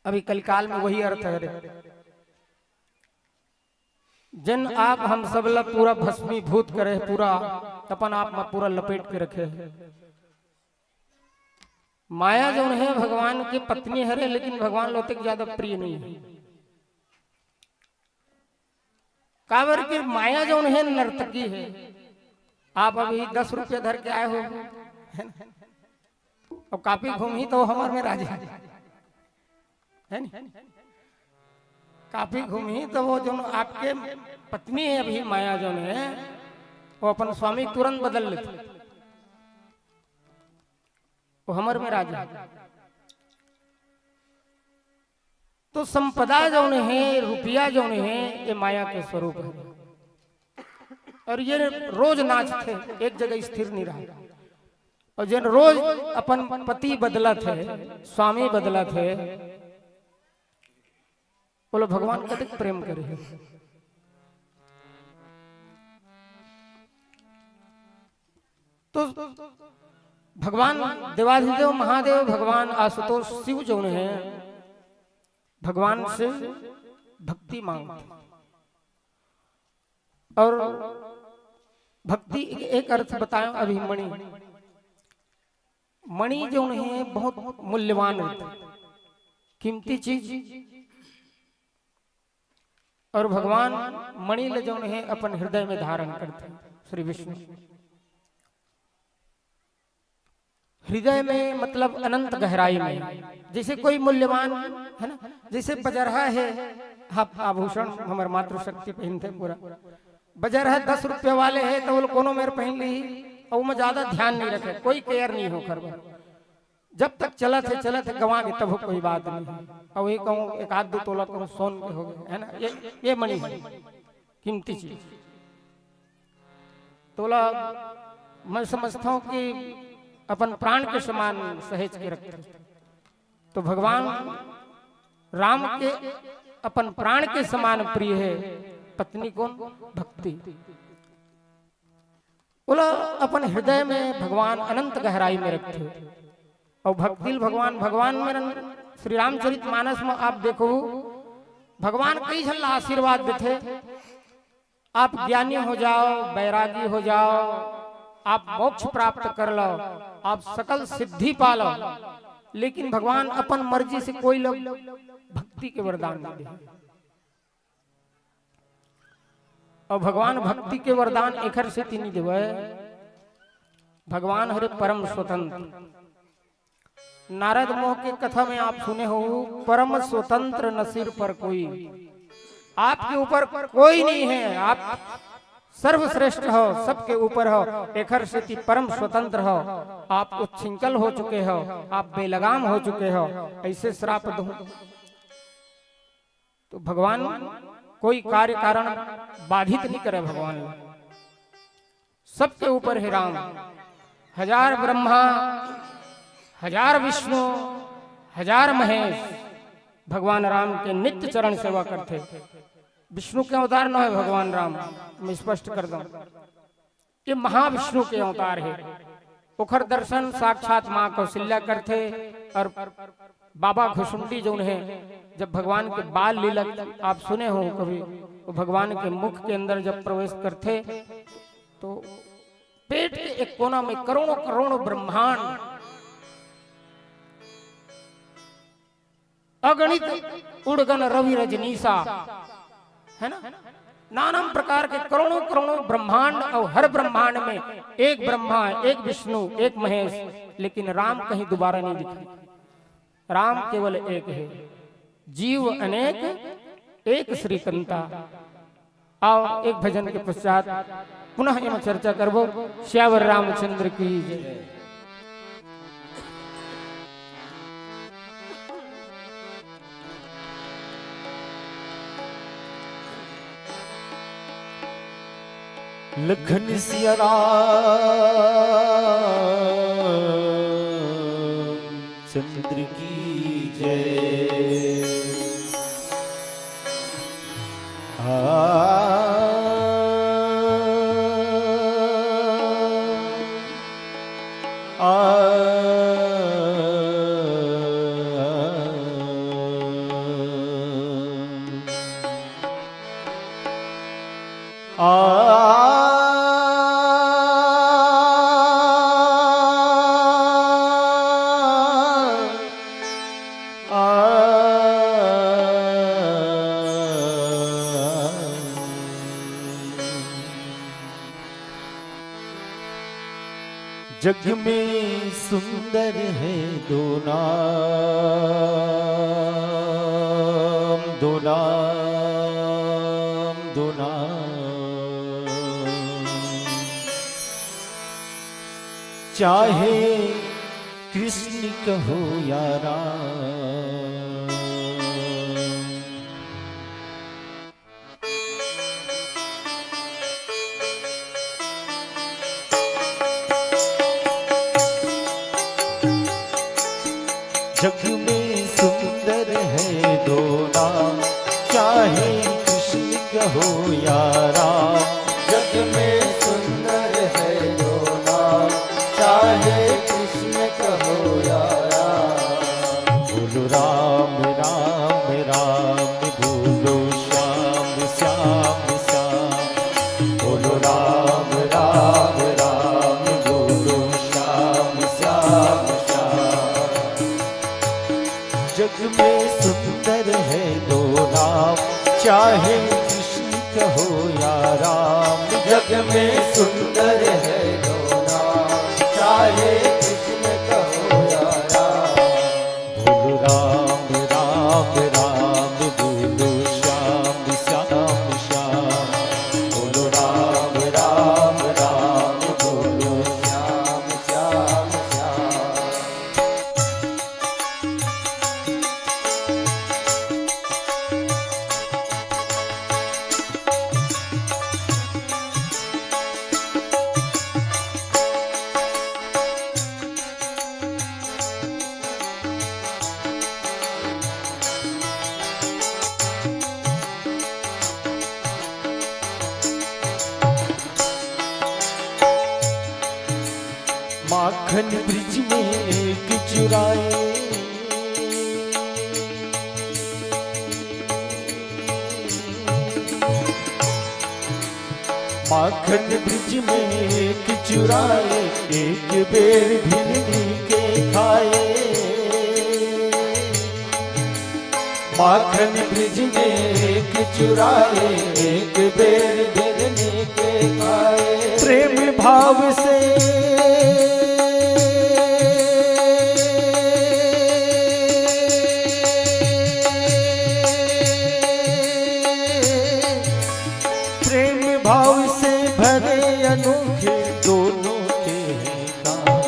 अभी कलिकाल में वही अर्थ है रे। जन आप हम सब ला पूरा भस्मीभूत करे, पूरा अपन आप में पूरा लपेट के रखे, माया जो है भगवान की पत्नी हरे, लेकिन भगवान लोते के ज्यादा प्रिय नहीं है। काबर की माया जो है नर्तकी है। आप अभी 10 रुपये धर के आए हो और काफी घूमी तो हमारे में राजी है नहीं। काफी घूमी तो वो जो आपके पत्नी है अभी माया जो है वो अपन स्वामी तुरंत बदल लेते, वो हमर में राजा। तो संपदा जो है, रुपया जो है, ये माया के स्वरूप है। और ये रोज नाचते, एक जगह स्थिर नहीं रहा। और जिन रोज अपन पति बदला थे, स्वामी बदला थे, बोलो भगवान कतिक प्रेम करे। तो भगवान देवाधिदेव महादेव भगवान आशुतोष शिव जो है भगवान से भक्ति मांगते। और भक्ति एक अर्थ बताया अभी मणि। मणि जो है बहुत मूल्यवान है, कीमती चीज। और भगवान मणि ले जो है अपन हृदय में धारण करते श्री विष्णु। हृदय में मतलब अनंत गहराई में। जैसे कोई मूल्यवान है ना, जैसे बजरहा है, आभूषण हमारे मातृशक्ति पहनते पूरा। बजरहा 10 रुपये वाले है तो वो कोनो मेरे पहन ली और मैं ज्यादा ध्यान नहीं रखे, कोई केयर नहीं हो कर। जब तक चलत है गवा के तब कोई बात नहीं। और वही कहूँ एक आध 2 तोला कहूँ सोन के हो गए है ना, ये मणि है कीमती चीज। तोला मैं समझता हूँ कि अपन प्राण के समान सहेज के रखते। तो भगवान राम के अपन प्राण के समान प्रिय है पत्नी कौन? भक्ति। बोला अपन हृदय में भगवान अनंत गहराई में रखते। और भक्ति भगवान में श्री रामचरित मानस में आप देखो भगवान कई झल्ला आशीर्वाद देते। आप ज्ञानी हो जाओ, बैरागी हो जाओ, आप मोक्ष प्राप्त कर लो, आप सकल सिद्धि पा लो, लेकिन भगवान अपन मर्जी से कोई लोग भक्ति के वरदान नहीं दे। और भगवान भक्ति के वरदान एखर से नहीं देवे। भगवान हरे परम स्वतंत्र। नारद मोह के कथा में आप सुने हो, परम स्वतंत्र न सिर पर कोई। आपके ऊपर कोई नहीं है, आप सर्वश्रेष्ठ हो, सबके ऊपर हो, एखर से परम स्वतंत्र हो। आप उच्छृंखल हो चुके हो, आप बेलगाम हो चुके हो, ऐसे श्राप दूं। तो भगवान कोई कार्य कारण बाधित नहीं करे। भगवान सबके ऊपर है राम। 1000 ब्रह्मा, 1000 विष्णु, 1000 महेश भगवान राम के नित्य चरण सेवा करते। विष्णु के अवतार न है भगवान राम, मैं स्पष्ट कर दूं, ये महाविष्णु के अवतार है। ओखर दर्शन साक्षात माँ कौशल्या करते। और बाबा घुसुंडी जो है जब भगवान के बाल लीला आप सुने हो कभी, वो भगवान के मुख के अंदर जब प्रवेश करते तो पेट के एक कोना में करोड़ों करोड़ों ब्रह्मांड अगणित उड़गन रवि रजनीसा है ना, नाना प्रकार के करोड़ों करोड़ों ब्रह्मांड। और हर ब्रह्मांड में एक ब्रह्मा, एक विष्णु, एक महेश, लेकिन राम कहीं दोबारा नहीं दिखे। राम केवल एक है, जीव अनेक, एक श्रीकंता। आओ एक भजन के पश्चात पुनः यह चर्चा करबो। श्यावर रामचंद्र की जय। लखन सिया राम चंद्र की जय। जग में सुंदर है दो नाम, दो नाम, दो नाम। चाहे कृष्ण कहो या राम, जग में सुंदर है दो नाम, चाहे कृष्ण कहो या राम। जग में सुंदर है दो नाम, चाहे कृष्ण कहो या राम। बोलो राम राम राम, बोलो श्याम श्याम श्याम। बोलो राम राम राम, बोलो श्याम श्याम श्याम। जग में सुंदर है दो नाम, चाहे कृष्ण कहो या राम। जग में सुंदर है दो नाम, चाहे कृष्ण कहो या राम। बोलो राम राम राम, बोलो श्याम श्याम श्याम। बोलो राम राम राम, बोलो श्याम श्याम श्याम। माखन ब्रिज में एक चुराए, माखन ब्रिज में एक चुराए, एक बेर भिन्नी के खाए। माखन ब्रिज में एक चुराए, एक बेर भिन्नी के खाए। प्रेम भाव से प्रेम भाव से भरे अनोखे दोनों के हैं काम।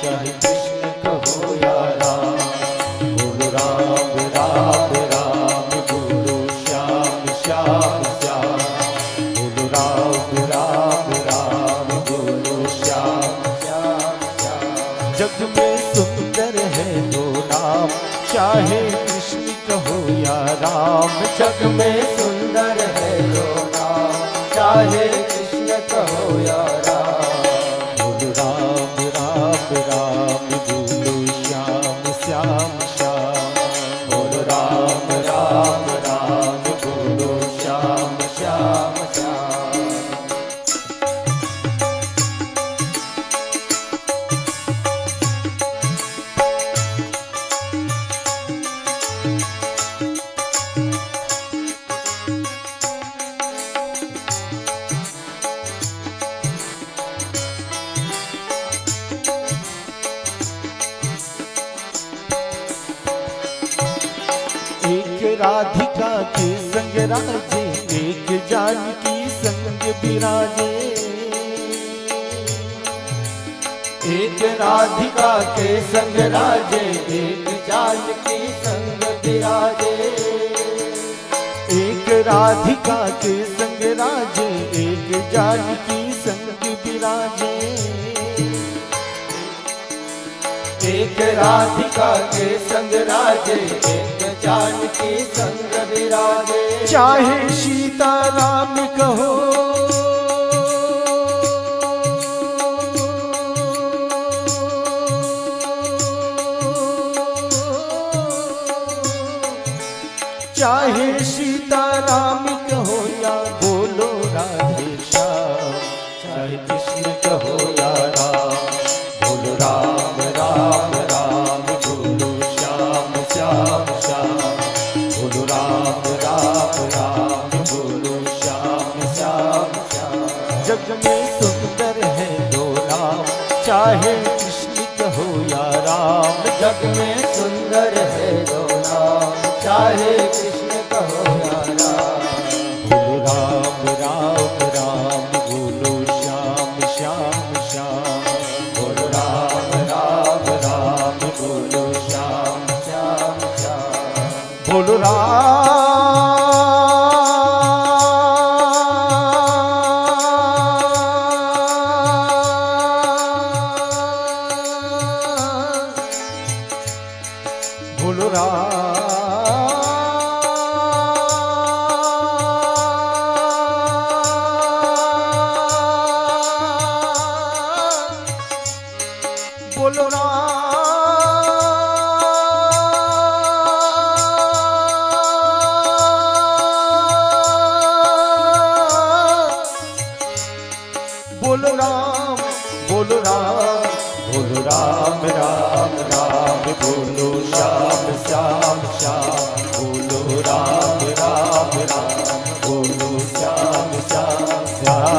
चाहे कृष्ण कहो या राम। बोलो राम राम राम, बोलो श्याम श्याम श्याम। बोलो राम राम राम, बोलो श्याम श्याम श्याम। जग में सुंदर है दो नाम, चाहे कृष्ण कहो या राम। जग में सुंदर है दो नाम, चाहे कृष्ण कहो या राम। बोलो राम राम राम, बोलो श्याम श्याम श्याम। बोलो राम राम राम, बोलो श्याम श्याम श्याम। एक राधिका के संग राजे, एक जानकी संग विराजे। एक राधिका के संग राजे, एक जानकी संग विराजे। एक राधिका के संग राजे, एक जानकी संग विराजे। एक राधिका के संग राजे, एक जानकी संग विराजे। चाहे सीता राम कहो, चाहे सीता राम कहो या बोलो राधे श्याम। चाहे कृष्ण कहो या राम। बोलो राम राम राम, बोलो श्याम श्याम श्याम। बोलो राम राम राम, बोलो श्याम श्याम श्याम। जग में सुंदर है दो नाम, चाहे राम जग में सुंदर है दो नाम, चाहे कृष्ण कहो या राम। बोलो राम राम राम, बोलो श्याम श्याम श्याम। बोलो राम राम राम, बोलो श्याम श्याम श्याम। बोलो बोलो बोलो बोलो राम बोलो राम बोलो राम राम राम, बोलो श्याम श्याम श्याम। बोलो राम राम राम, बोलो श्याम श्याम श्याम।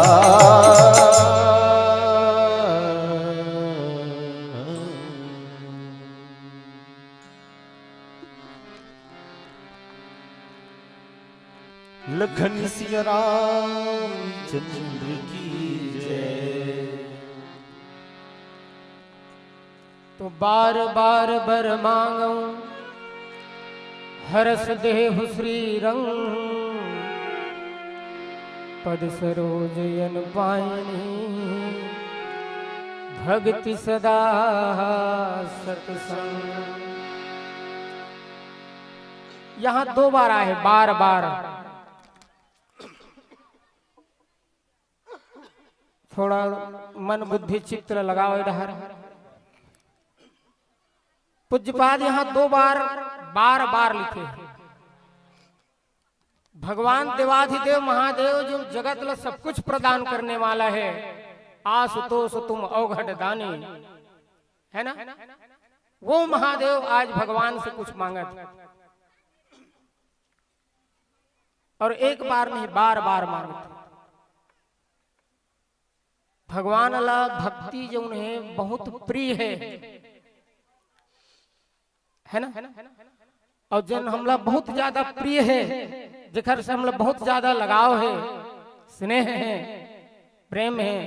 लखन सिया राम चंद्र की जय। तो बार बार बर मांगो हरस देहु श्री रंग, पद सरोज यन पायनी भक्ति सदा सत्संग। यहाँ दो बार आए, बार बार। थोड़ा मन बुद्धि चित्र लगाओ इधर। पूज्यपाद यहाँ दो बार बार बार लिखे हैं। भगवान देवाधिदेव महादेव जो जगत में सब कुछ प्रदान करने वाला है, आशुतोष तुम अवघट दानी, है ना? वो महादेव आज भगवान से कुछ मांगत, और एक बार नहीं बार बार मांगते। भगवान अल्लाह भक्ति जो उन्हें बहुत प्रिय है ना? और जन हमला बहुत ज्यादा प्रिय है, जिखर से हमला बहुत ज्यादा लगाव है, स्नेह है, प्रेम है।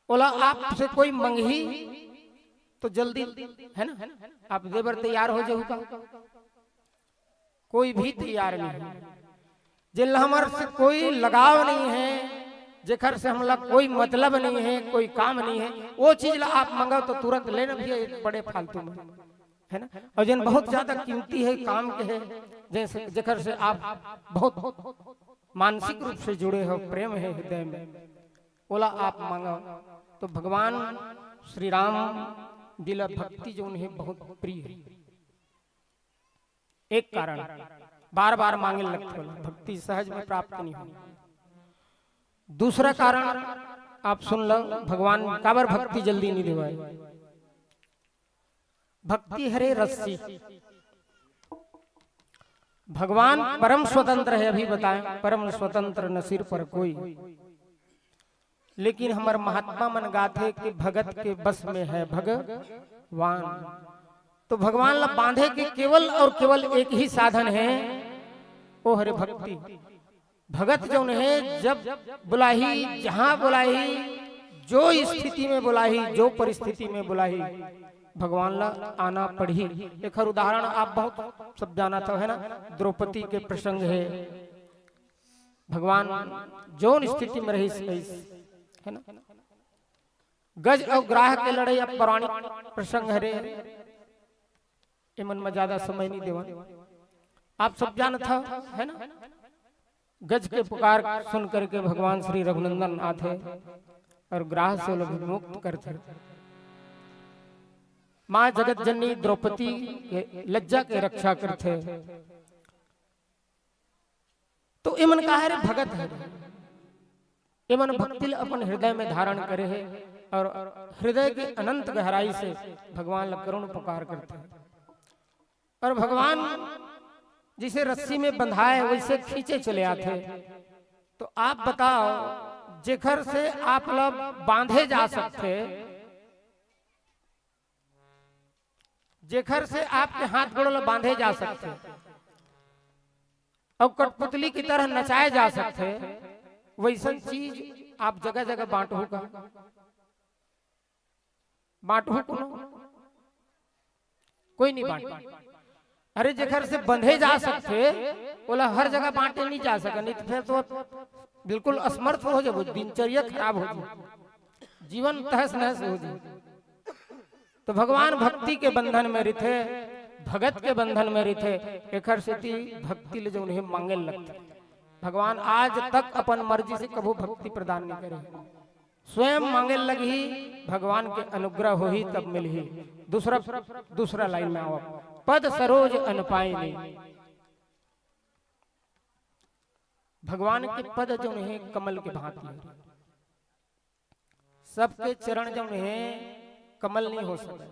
बोला आपसे कोई मंगही तो जल्दी, है ना, आप देवर तैयार हो जाओ का? कोई भी तैयार नहीं। जिन हमारे से कोई लगाव नहीं है, जेखर से हमला कोई मतलब नहीं है, कोई काम नहीं है, वो चीज आप मंगाओ तो तुरंत लेना भी है, बड़े फालतू में, है ना? और जिन बहुत ज्यादा कीमती है, काम के है, जैसे जेखर से आप बहुत मानसिक रूप से जुड़े हो, प्रेम है हृदय में, बोला आप मांगाओ। तो भगवान श्री राम दिला भक्ति जो उन्हें बहुत प्रिय है। एक कारण बार बार मांगे लगते, भक्ति सहज में प्राप्त नहीं हुई। दूसरा कारण आप सुन लो, भगवान काबर भक्ति जल्दी नहीं दिवाए। भक्ति हरे रस्सी। भगवान परम स्वतंत्र है, अभी बताएं, परम स्वतंत्र न सिर पर कोई। लेकिन हमारे महात्मा मन गाथे कि भगत के बस में है भगवान। तो भगवान ला बांधे के केवल और केवल एक ही साधन है, वो हरे भक्ति। भगत जो है जब बुलाही, जहां बुलाही, जो स्थिति में बुलाही, जो परिस्थिति में बुलाही, भगवान ला आना पड़ी। एक हर उदाहरण आप बहुत सब जाना था, है ना? द्रौपदी के प्रसंग है। भगवान जो स्थिति में रही, है ना? गज और ग्राह के लड़ाई अब पौराणिक प्रसंग है, मन में ज्यादा समय नहीं देवा। आप सब जाना था, है ना? गज के पुकार सुन करके भगवान श्री रघुनंदन आते और ग्राह से लोग मुक्त करते। माँ जगत जननी द्रौपदी के लज्जा के रक्षा करते। तो इमन का है भगत है, इमन भक्ति अपन हृदय में धारण करे है, और हृदय के अनंत गहराई से भगवान करुण पुकार करते हैं। और भगवान जिसे रस्सी में बंधाए वैसे खींचे चले आते। तो आप बताओ, जेखर से आप लोग बांधे जा सकते, जेखर से आपके हाथ गोड़ बांधे जा सकते और कठपुतली की तरह नचाए जा सकते, वैसन चीज आप जगह जगह बांटो का बांटो को कोई नहीं बांट। अरे जेखर से बंधे जा सकते बोला हर जगह बांटे नहीं जा सके, नहीं तो फिर तो बिल्कुल असमर्थ हो जाए, दिनचर्या खराब हो जाए, जीवन तहस नहस हो जाए। तो भगवान भक्ति के बंधन में रिथे, भगत के बंधन में रिथे, एकर से भक्ति ले जो उन्हें मांगे लगते। भगवान आज तक अपन मर्जी से कभू भक्ति प्रदान नहीं करे, स्वयं मांगे लगी, भगवान के अनुग्रह हो ही तब मिल ही। दूसरा लाइन में आओ, पद सरोज अनपायिनी। भगवान के पद जो है कमल के भांति है, सबके चरण जो है कमल नहीं हो सकता।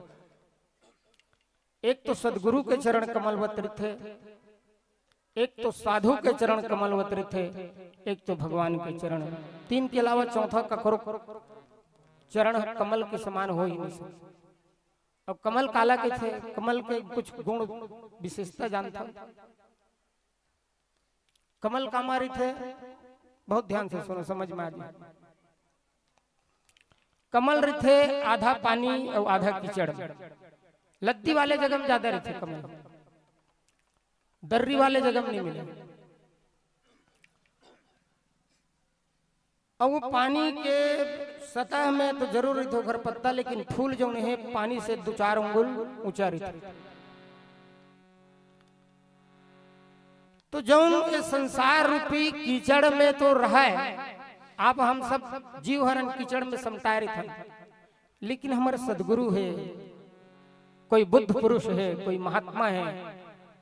एक तो सदगुरु के चरण कमलवत थे, एक तो साधु के चरण कमलवत थे, एक तो भगवान के चरण, तीन के अलावा चौथा ककरो चरण कमल के समान हो ही नहीं सकता। अब कमल काला के थे, कमल के कुछ गुण विशेषता जानता, कमल कामारी थे, बहुत ध्यान से सुनो समझ में आ जाए। कमल रिथे आधा पानी और आधा कीचड़, लद्दी वाले जगह में ज्यादा रहते कमल, दर्री वाले जगह में नहीं मिले। और वो पानी के सतह में तो जरूर रहते घर पत्ता, लेकिन फूल जो है पानी से 2-4 अंगुल ऊंचा रहते। तो जौन के संसार रूपी कीचड़ में तो रहा है, आप हम सब जीव हरण कीचड़ में समटाए रहते, लेकिन हमारे सदगुरु है, कोई बुद्ध पुरुष है, कोई महात्मा है,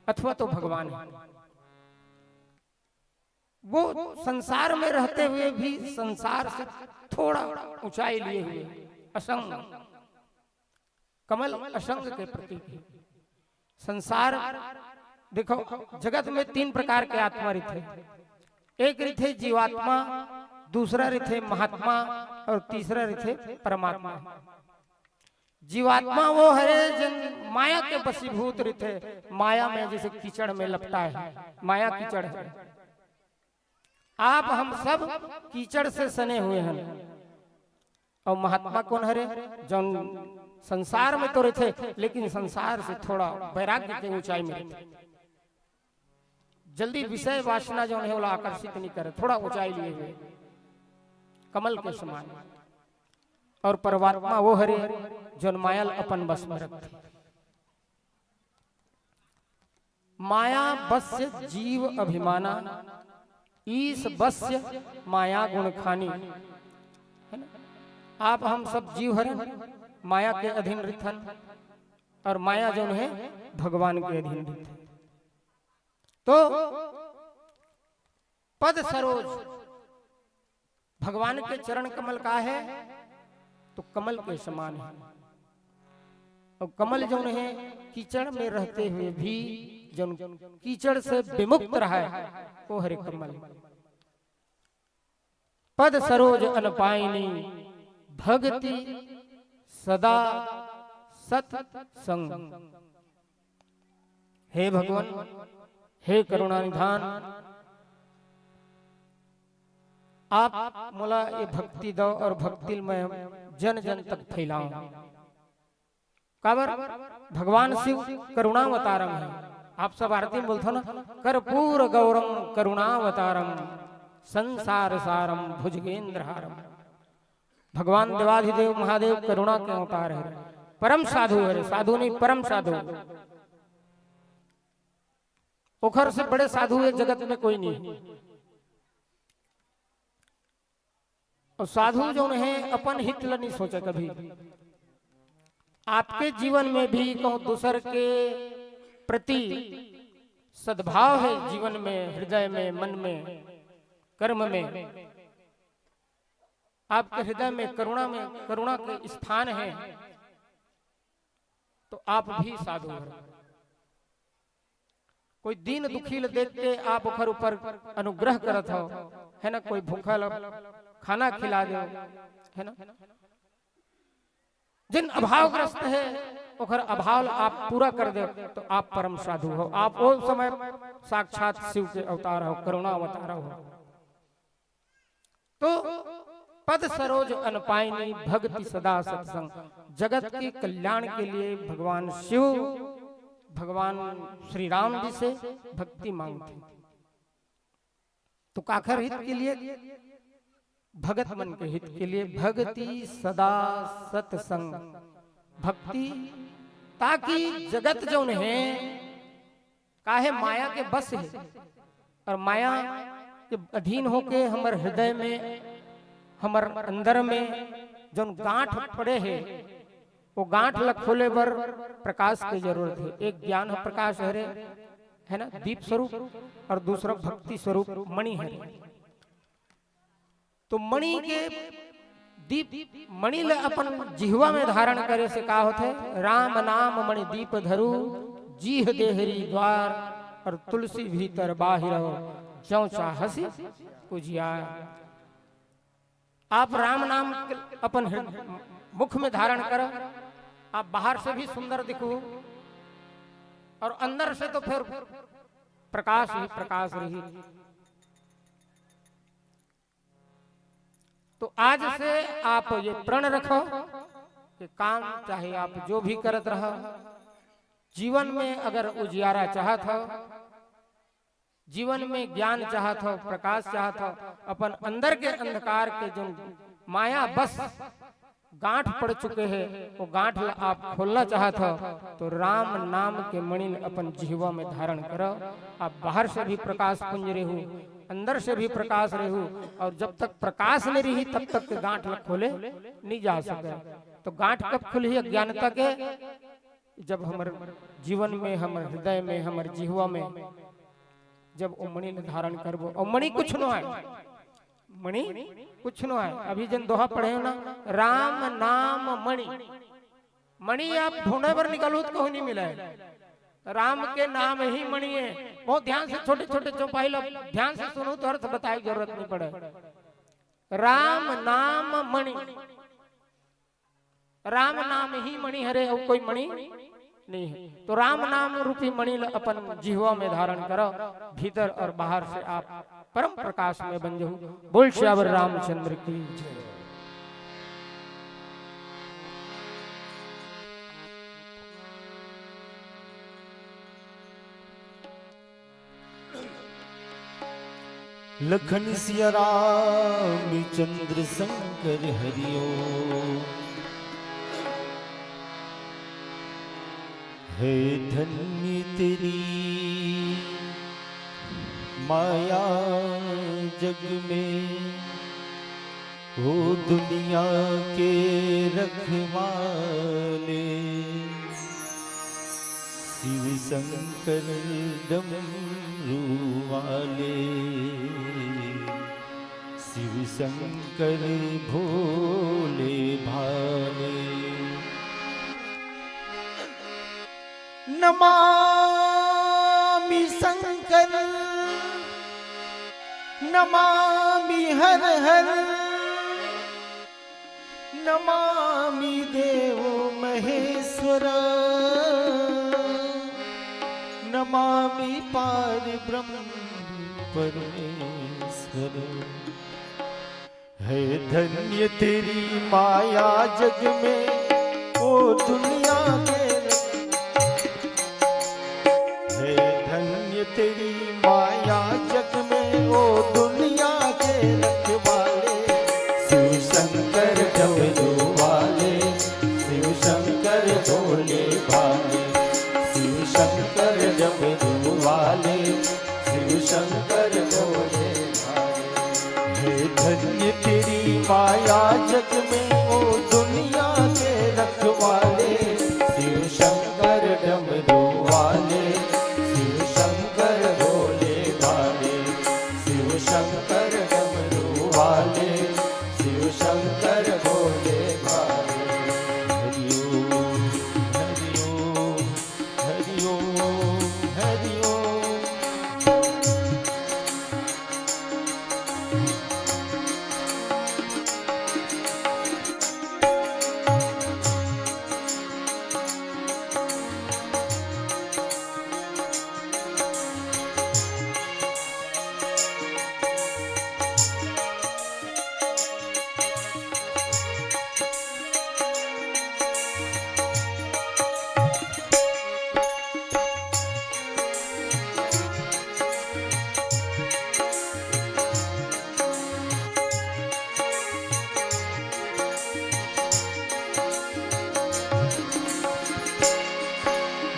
अथवा तो भगवान है, वो संसार में रहते हुए भी संसार से थोड़ा ऊंचाई लिए हुए, असंग। कमल असंग के प्रतीक है। संसार देखो, जगत में 3 प्रकार के आत्मा रहते, एक रहते जीवात्मा, दूसरा रहते महात्मा और तीसरा रहते परमात्मा। जीवात्मा वो है जिन माया के वशीभूत रहते, माया में जैसे कीचड़ में लपटा है, माया कीचड़ है। आप हम सब कीचड़ से सने हुए हैं। और महात्मा कौन है? जो संसार में तो रहते, लेकिन संसार से थोड़ा वैराग्य के ऊंचाई में रहते, जल्दी विषय वासना जो है वो आकर्षित नहीं करे, थोड़ा ऊंचाई लिए हुए कमल के समान। और परमात्मा वो हरे जो मायल अपन बस में रखते। माया बस्य जीव अभिमाना, ईस बस्य माया गुण खानी। है ना? आप हम सब जीव हरे माया के अधीन रिथन, और माया जो है भगवान के अधीन रिथन। तो पद सरोज भगवान के चरण कमल का है, तो कमल के समान है। और कमल जो है कीचड़ में रहते हुए भी जो कीचड़ से विमुक्त रहा है, वो हरे कमल। पद सरोज अनपायिनी, भक्ति सदा सत संग। हे भगवान, हे करुणा निधान, आप मोला ये भक्ति दो और भक्ति में जन जन तक फैलाओ। काबर भगवान शिव करुणावतारम है। आप सब आरती में बोलते हो ना, कर्पूर गौरम करुणावतारम संसार सारम भुजगेंद्रहारम। भगवान देवाधिदेव महादेव करुणा के अवतार है, परम साधु है। साधु नहीं, परम साधु। ओखर से बड़े साधु है जगत में कोई नहीं। और साधु जो है अपन हित ला नहीं सोचे कभी। आपके जीवन में भी कहूं दूसर के प्रति सद्भाव है, जीवन में, हृदय में, मन में, कर्म में, आपके हृदय में करुणा के स्थान है, तो आप भी साधु हैं। कोई दीन दुखी देख के आप ओखर ऊपर अनुग्रह करत हो, है ना? कोई भूखा खाना खिला दो, है ना? जिन अभावग्रस्त है ओकर अभाव आप पूरा कर दे तो आप परम साधु हो। आप वो समय साक्षात शिव के अवतार हो, करुणा अवतार हो। तो पद सरोज अनपायनी भक्ति सदा सत्संग, जगत के कल्याण के लिए भगवान शिव भगवान श्री राम जी से भक्ति मांगते। तो काखर हित के लिए, भगत मन के हित के लिए भक्ति सदा सत्संग, भक्ति, ताकि जगत जो है काहे माया के बस है और माया के अधीन होके हमारे हृदय में, हमारे अंदर में जो गांठ पड़े है वो गांठ ला खोले बर प्रकाश की जरूरत है। एक ज्ञान प्रकाश है ना, दीप स्वरूप, और दूसरा भक्ति स्वरूप मणि है। तो मणि के दीप, मणि ले अपन जिह्वा में धारण करे से का होते, राम नाम मणि दीप धरु, जीह देहरी द्वार, और तुलसी भीतर बाहिर जौ चाहसी उजियार। आप राम नाम अपन मुख में धारण करो, आप बाहर से भी सुंदर दिखो और अंदर से तो फिर प्रकाश ही प्रकाश रही। तो आज से आप ये प्रण रखो कि काम चाहे आप जो भी करत रहो, जीवन में अगर उजियारा चाहत हो, जीवन में ज्ञान चाहत हो, प्रकाश चाहत हो, अपन अंदर के अंधकार के जो माया बस गांठ पड़ चुके हैं वो गांठ आप खोलना चाहत हो तो राम नाम के मणि अपन जिह्वा में धारण करो। आप बाहर से भी प्रकाश पुंज रहू, अंदर से भी प्रकाश रहू, और जब तक प्रकाश नहीं रही तब तक के गांठ खोले नहीं जा सके। तो गांठ कब खुली अज्ञानता के, जब हमारे जीवन में, हमारे हृदय में, हमारे जिह्वा में जब वो मणि धारण करबो। और मणि कुछ न है, मणि कुछ न है। अभी जन दोहा पढ़े हो ना, राम नाम मणि, मणि आप ढूंढे पर निकलो तो कहीं नहीं मिला है। राम के नाम ही मणि है। बहुत ध्यान से छोटे छोटे चौपाई लो, ध्यान से सुनो तो अर्थ बताए जरूरत नहीं पड़े। राम नाम मणि, राम नाम ही मणि हरे, और कोई मणि नहीं है। तो राम नाम रूपी मणि अपन जिह्वा में धारण करो, भीतर और बाहर से आप परम प्रकाश में बन जाओ। बोल श्यावर रामचंद्र की जय। लखन सिया राम चंद्र शंकर हरिओ, है धन्य तेरी माया जग में, हो दुनिया के रखवाले, शिव शंकर डमरू वाले, शिव शंकर भोले भाले। नमामि शंकर नमामि हर हर, नमामि देवो महेश्वर, नमामि पार ब्रह्म परमेश्वर। है धन्य तेरी माया जग में, ओ दुनिया के, है धन्य तेरी माया जग में, ओ दुनिया के रखवाले, शिव शंकर डमरू वाले, शिव शंकर भोले भाले, शिव शंकर डमरू वाले, शिव शंकर भोले भाले। हे धन्य तेरी माया जग में, ओ दुनिया के रखवाले, शिव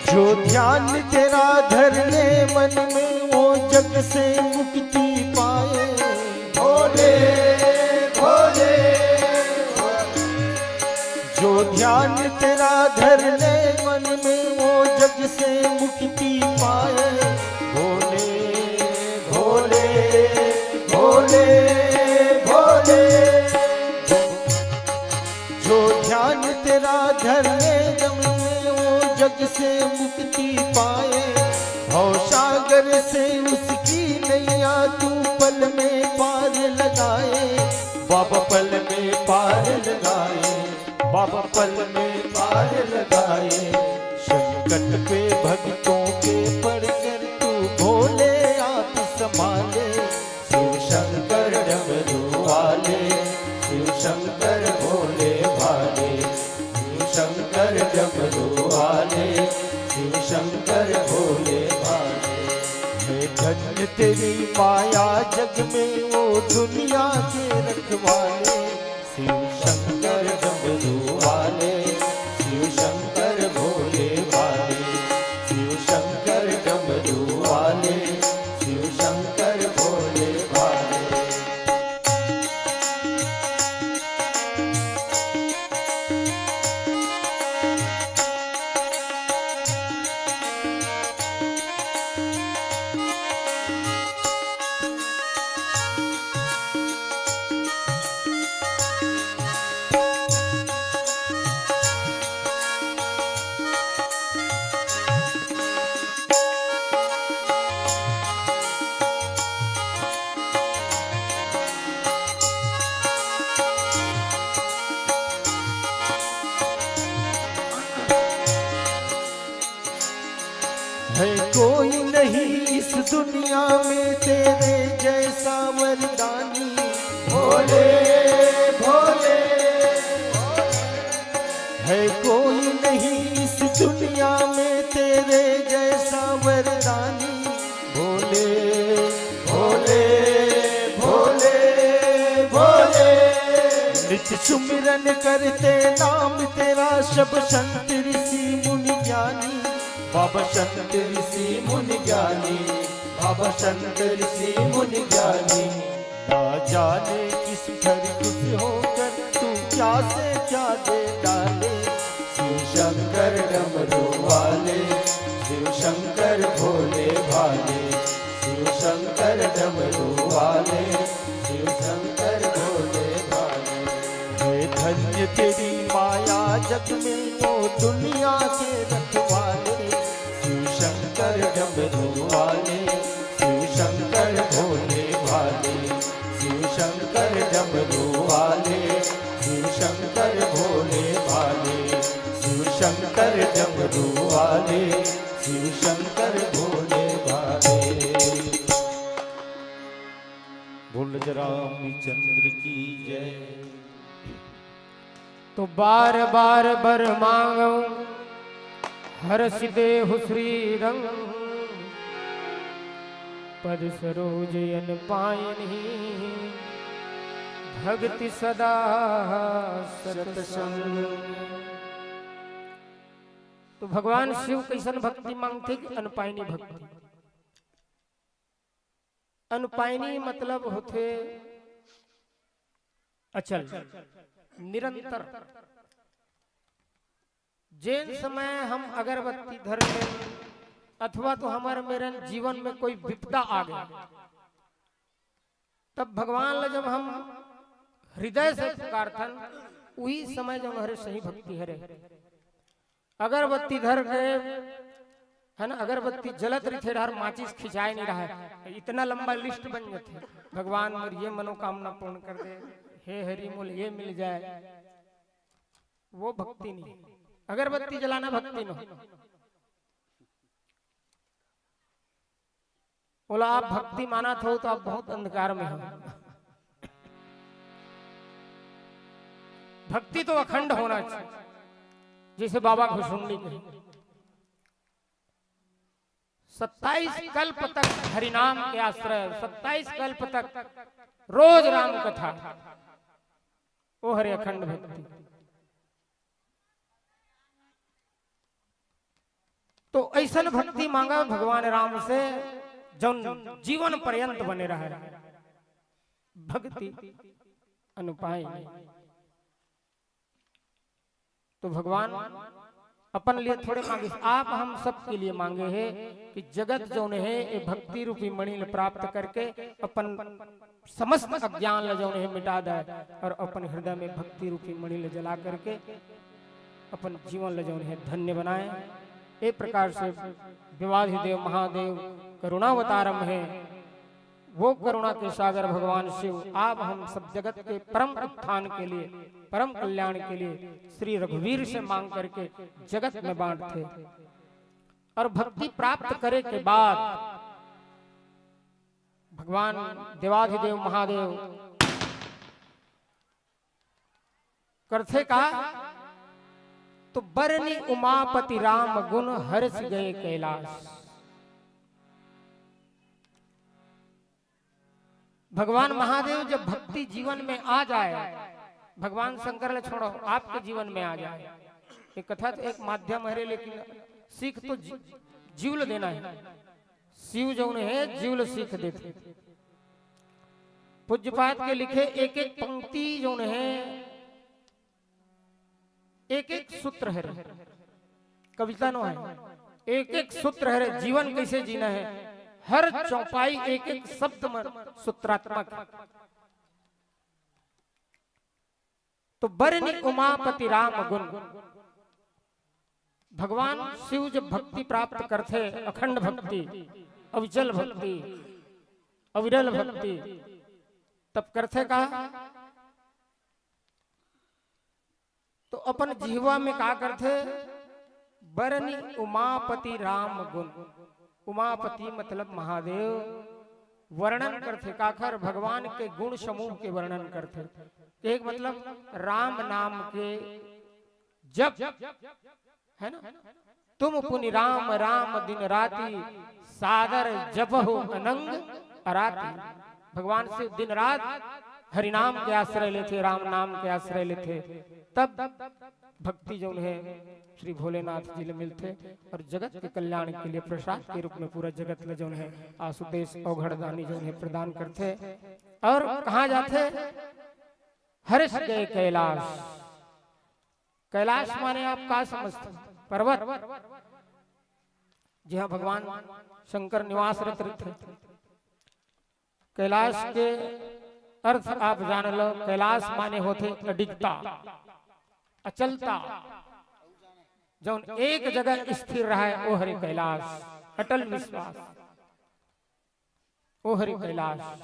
जो ध्यान तेरा धरने मन में वो जग से मुक्ति पाए। भोले भोले जो ध्यान तेरा धरने मन में वो जग से मुक्ति पाए। भोले भोले भोले भोले जो ध्यान तेरा धरने मन में वो जग से मुक्ति पाए। भव सागर से उसकी नैया तू पल में पार लगाए। बाबा पल में पार लगाए, बाबा पल में पार लगाए। संकट पे भक्तों के पड़कर तू भोले आप संभाले। शिव शंकर डमरू वाले, शिव शंकर भोले भाले, शिव शंकर डमरू वाले, शिव शंकर भोले भाले। है धन्य तेरी माया जग में वो दुनिया के रखवाले। शिव शंकर डमरू वाले, शिव शंकर भोले भाले, शिव शंकर डमरू वाले, शिव शंकर भोले भाले। है कोई नहीं इस दुनिया में तेरे जैसा वरदानी। भोले भोले है कोई नहीं इस दुनिया में तेरे जैसा वरदानी। भोले भोले भोले भोले नित्य सुमिरन करते नाम तेरा सब संत ऋषि मुनि ज्ञानी। बाबा संत ऋषि मुनि ज्ञानी, बाबा संत ऋषि मुनि ज्ञानी। ना जाने किस घर खुश होकर तू क्या से क्या दे डाले। शिव शंकर डमरू वाले, शिव शंकर भोले भाले, शिव शंकर डमरू वाले, शिव शंकर भोले भाले। है धन्य तेरी माया जग में वो दुनिया के रखवाले। शिव शंकर डमरू वाले, शिव शंकर भोले भाले, शिव शंकर डमरू वाले, शिव शंकर भोले भाले, शिव शंकर डमरू वाले, शिव शंकर भोले भाले। बोल रामचंद्र की जय। तो बार बार बर मांगो हर्ष देहु श्री रंग। पद सरोज अन पायनी भक्ति सदा सत्संग। तो भगवान शिव कैसन भक्ति मांगते कि अनपायनी भक्ति। अनपायनी मतलब होते अचल निरंतर। जिन समय हम अगरबत्ती धर ले अथवा तो हमारे मेरे जीवन में कोई विपदा आ गया, तब भगवान ले जब हम हृदय से पुकारथन वही समय जब हरे सही भक्ति हरे। अगरबत्ती धर के है ना, अगरबत्ती जलत रही थे, हर माचिस खिंचाए नहीं रहा है। इतना लंबा लिस्ट बन जाते भगवान मोर ये मनोकामना पूर्ण कर दे, हे हरि मोल ये मिल जाए। वो भक्ति नहीं। अगरबत्ती जलाना भक्ति न। बोला आप भक्ति माना था तो आप बहुत अंधकार में हो। भक्ति तो अखंड होना चाहिए, जैसे बाबा घुसुंडी कही 27 कल्प तक हरिनाम के आश्रय, 27 कल्प तक रोज राम कथा, वो हरे अखंड भक्ति। तो ऐसन भक्ति मांगा भगवान राम से जौन जीवन पर्यंत बने रहे भक्ति अनुपाय। तो भगवान अपन लिए थोड़े मांगे, आप हम सब के लिए मांगे हैं कि जगत जौन है ये भक्ति रूपी मणि प्राप्त करके अपन समस्त अज्ञान ल जौन है मिटा दे और अपन हृदय में भक्ति रूपी मणि ल जला करके अपन जीवन ल जौन है धन्य बनाए। एक प्रकार से विवाधिदेव महादेव करुणावतारम है, वो करुणा के सागर भगवान शिव आप हम सब जगत के परम उत्थान के लिए परम कल्याण के लिए श्री रघुवीर से मांग करके जगत में बांटते। और भक्ति प्राप्त करे के बाद भगवान देवाधिदेव महादेव करते का तो बरनी उमापति राम गुण हर्ष गए कैलाश। भगवान महादेव जब भक्ति जीवन में आ जाए, भगवान शंकर ले छोड़ो आपके जीवन में आ जाए, एक कथा तो एक माध्यम है लेकिन सीख तो जीवल देना है। शिव जो है जीवल सीख देते। पूज्यपाद के लिखे एक एक पंक्ति जो है एक एक सूत्र है, कविता नो है, एक एक सूत्र है जीवन कैसे जीना है, हर चौपाई एक एक शब्द सूत्रात्मक। तो बरनी उमापति राम गुण, भगवान शिव जब भक्ति प्राप्त करते अखंड भक्ति अविचल भक्ति अविरल भक्ति तब करते का तो अपन जीवा में का करते बरनी उमापति राम गुण। उमापति मतलब महादेव वर्णन करते काखर भगवान के गुण समूह के वर्णन करते। एक मतलब राम नाम के जप है ना, तुम पुनि राम राम दिन राति सादर जप हो अनंग अराती। भगवान से दिन रात हरिनाम के आश्रय लेते, राम नाम के आश्रय लेते, तब भक्ति जो है श्री भोलेनाथ जी ले मिलते और जगत के कल्याण के लिए प्रसाद के रूप में पूरा जगत ले जो है आसुदेश औघड़दानी जो है प्रदान करते। और कहा जाते हर्ष गए कैलाश। कैलाश माने आप का समझते, पर्वत। जी हाँ, भगवान शंकर निवासरत थे। कैलाश के अर्थ आप जान लो, कैलाश माने होते अडिगता अचलता, जो एक जगह स्थिर रहा है वो हरि कैलाश, अटल विश्वास वो हरि कैलाश।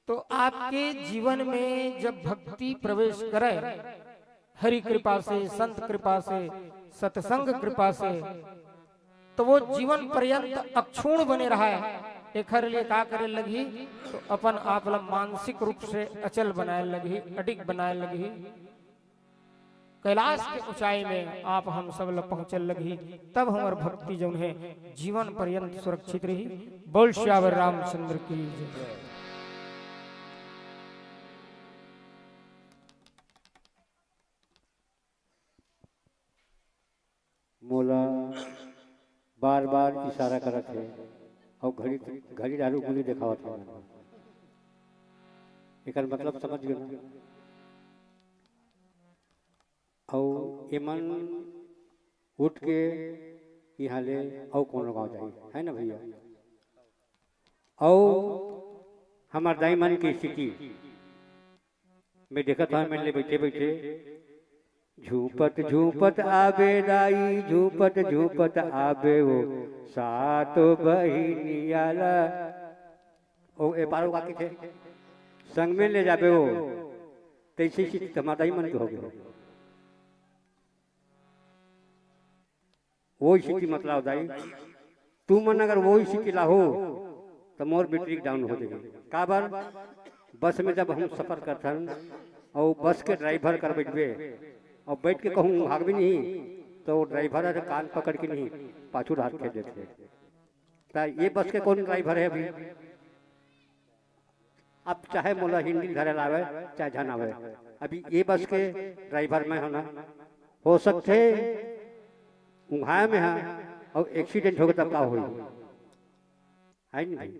तो आपके जीवन में जब भक्ति प्रवेश करे हरि कृपा से, संत कृपा से, सत्संग कृपा से, तो वो जीवन पर्यंत अक्षुण बने रहा है। एक लिए का करे लगी तो अपन आप मानसिक रूप से अचल बनाए लगी, अडिग बनाए लगी, कैलाश के ऊंचाई में आप हम सब लोग पहुंचल लगी। तब हमार भक्ति जो है जीवन पर्यंत सुरक्षित रही। बोल श्यावर रामचंद्र की जय। मोला बार बार इशारा करत है और घड़ी घड़ी डालू गुली दिखावत है। एक मतलब समझ गए और एमन उठ के यहाँ ले और कौन गाँव जाए है ना भैया। और हमार दाई मन की स्थिति में देखा था, मेरे बैठे बैठे झूपत झूपत आबे दाई, झूपत झूपत आबे वो सातो बहिनियाला। ओ ए पारो काकी थे संग में ले जाबे वो, तैसे स्थिति हमारा दाई मन के हो गए। वो स्थिति मतलब दाई तू मन अगर वो स्थिति ला हो तो मोर बैटरी डाउन हो जाएगी। का बार बस में जब हम सफर करथन और बस के ड्राइवर कर बैठबे और बैठ के कहूँ भाग भी नहीं तो ड्राइवर है कान पकड़ के नहीं पाछू हाथ खेल देते। ये बस के कौन ड्राइवर है अभी? अब चाहे मोला हिंदी घर लावे चाहे जन आवे, अभी ये बस के ड्राइवर में होना हो सकते उंघाया में है और एक्सीडेंट हो गया तब का हो है नहीं।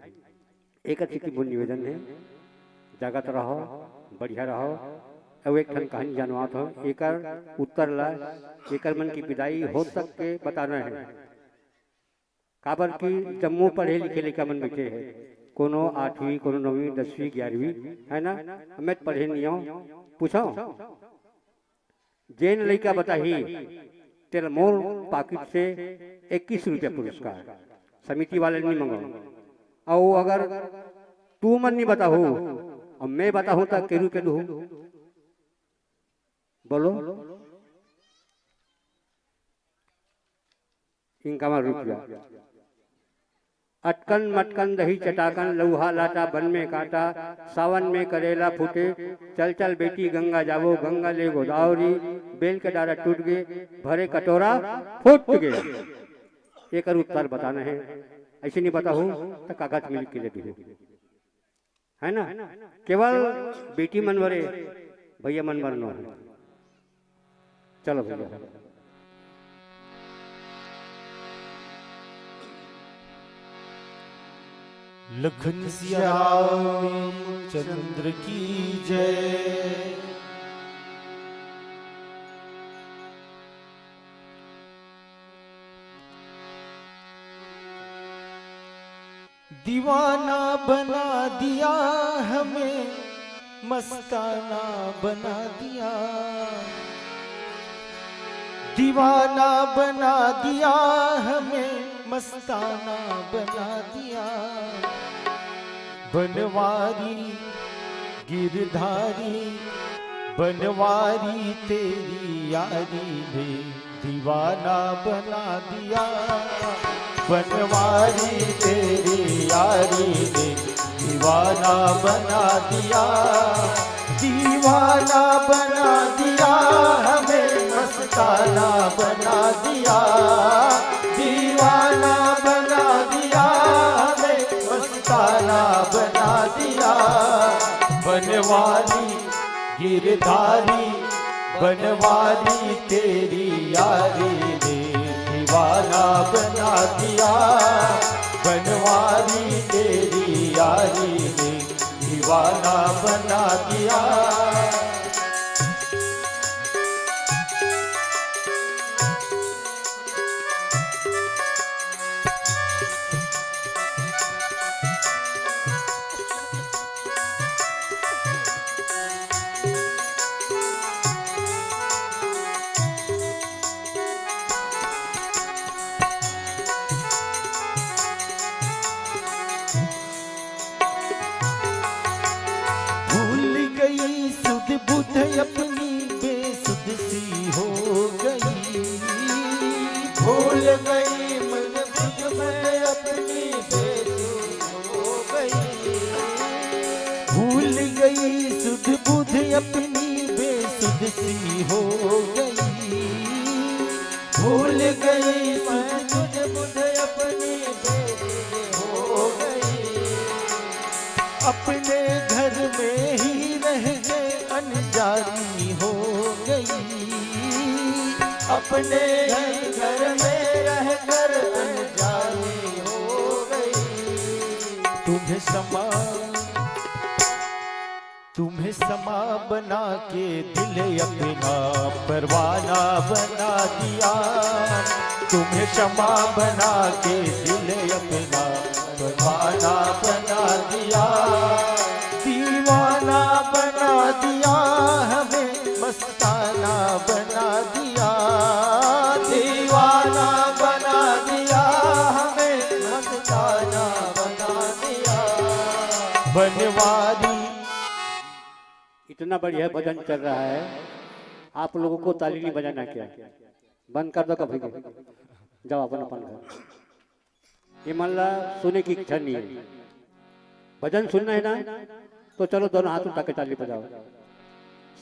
एक अच्छी की निवेदन है, जगत रहो बढ़िया रहो। अब एक ठन कहानी जानवात हो, एकर उत्तर ला एकर मन की विदाई हो तक के बताना है। काबर की जम्मू पढ़े लिखे लड़का मन बैठे है, कोनो 8वीं कोनो 9वीं 10वीं 11वीं है ना। मैं पढ़े नहीं हूँ, पूछो जैन लड़का बताही तेरा मोर पाकिट से 21 रुपया पुरस्कार समिति वाले नहीं मंगाओ। और अगर तू मन नहीं बताओ और मैं बताऊं तो केरू के दू बोलो इनका रुपया। अटकन मटकन दही चटाकन लौहा लाटा बन में काटा सावन में करेला फूटे चल चल बेटी गंगा जावो गंगा ले गोदावरी बेल के डारा टूट गए भरे कटोरा फूट गए। एक उत्तर बताना है, ऐसे नहीं बताओ तो कागज मिल के ले है ना। केवल बेटी मनवरे भैया मनवर नो है। चलो भैया लखन श्याम चंद्र की जय। दीवाना बना दिया हमें, मस्ताना बना दिया। दीवाना बना दिया हमें, मस्ताना बना दिया। बनवारी गिरधारी बनवारी तेरी यारी ने दीवाना बना दिया। बनवारी तेरी यारी ने दीवाना बना दिया। दीवाना बना दिया हमें, मस्ताना बना दिया। दीवाना बना दिया हमें, मस्ताना बना दिया। बनवारी गिरधारी बनवारी तेरी यारी ने दीवाना बना दिया। बनवारी तेरी यारी ने दीवाना बना दिया। बुध अपनी बेसुध सी हो गई। भूल गई मन बुध में अपनी बेसुध हो गई। भूल गई सुध बुध अपनी बेसुध सी हो गई। भूल गई सुध बुध अपनी बेसुध हो गई। अपने घर में ही रह गए अनजानी हो गई। अपने घर में रह कर अनजानी हो गई। तुम्हें समा बना के दिल अपना परवाना बना दिया। तुम्हें क्षमा बना के दिल अपना परवाना बना दिया। दीवाना बना दिया हमें, मस्ताना बना दिया। दीवाना बना दिया हमें, मस्ताना बना दिया। बनवारी इतना बढ़िया भजन चल रहा है, आप लोगों को ताली नहीं बजाना क्या? बंद कर दो कभी जाओ अपन अपन घर। ये मल्ला सुने की इच्छा नहीं है, भजन सुनना है ना तो चलो दोनों हाथ उठा के ताली बजाओ।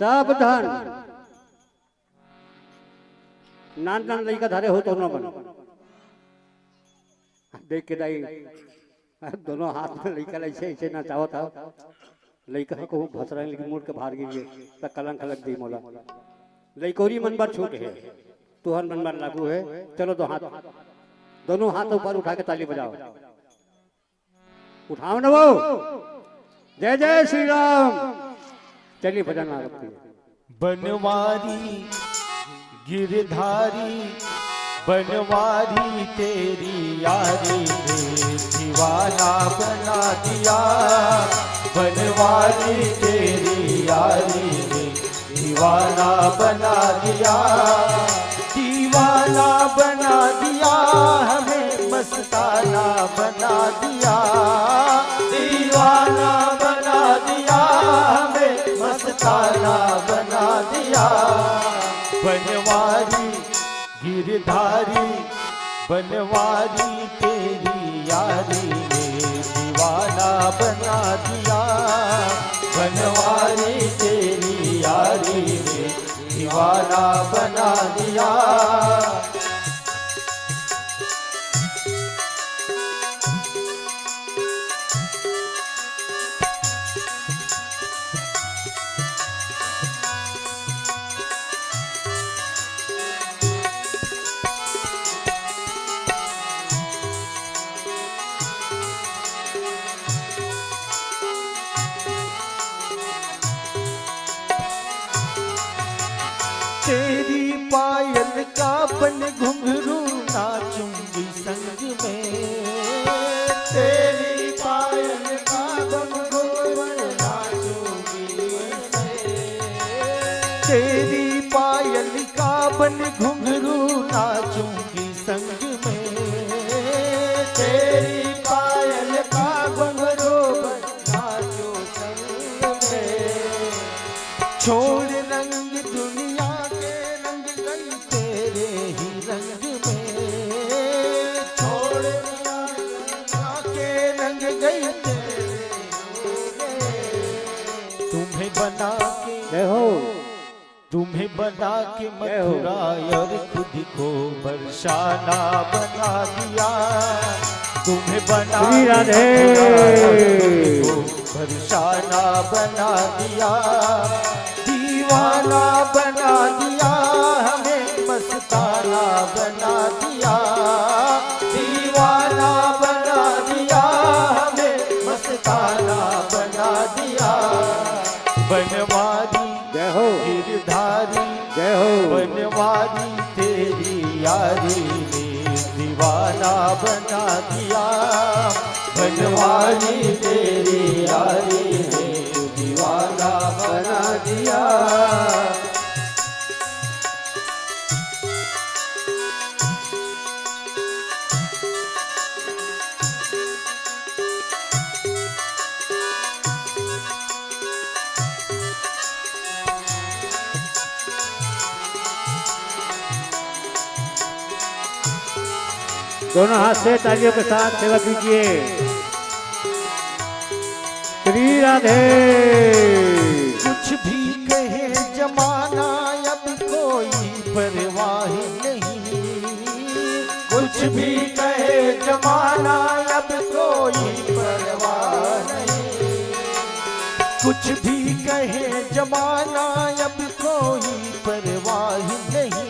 सावधान, नान नान लड़का धारे हो तो ना बनो। देख के दाई दोनों हाथ में लड़का ऐसे ऐसे ना चाहो था लड़का को भस रहे लेकिन मुड़ के बाहर गिरिए तक कलंक लग दी मोला। लड़कोरी मन बार छूट है तुहर मन में लागू है। चलो दो हाथ, दोनों हाथ ऊपर उठा के ताली बजाओ। उठाओ ना वो, जय जय श्री राम। चलिए भजन आरती है। बनवारी गिरधारी बनवारी तेरी यारी ने दीवाना बना दिया। बनवारी तेरी यारी ने दीवाना बना दिया। दीवाना बना दिया हमें मस्ताना बना दिया। दीवाना बना दिया हमें मस्ताना बना दिया। बनवारी गिरधारी बनवारी तेरी यारी ने दीवाना बना दिया। बनवारी तेरी यारी ने दीवाना बना दिया। तेरी पायल का बन घुंघरू नाचूंगी संग में। तेरी पायल का बन घुंघरू नाचूंगी तेरी पायल का बन घुंघरू नाचूंगी संग में। तेरी पायल का घुंघरू नाचो संग में। छोड़ रंग दुनिया के रंग गई तेरे ही रंग में। छोड़ दुनिया के रंग गई तेरे तुम्हें बना के तुम्हें बना के मथुरा और खुद को बरसाना बना दिया। तुम्हें बना के बरसाना बना दिया। दीवाना बना दिया हमें मस्ताना बना दिया। दीवाना बना दिया हमें मस्ताना बना दिया। बनवारी जय हो, गिरधारी जय हो। बनवारी तेरी यारी ने दीवाना बना दिया। बनवारी तेरी यारी ने दीवाना बना दिया। दोनों हाथ से तालियों के साथ सेवा कीजिए। श्री राधे। कुछ भी कहे जमाना अब कोई परवाह नहीं। कुछ भी कहे जमाना अब कोई परवाह नहीं। कुछ भी कहे जमाना अब कोई परवाह नहीं।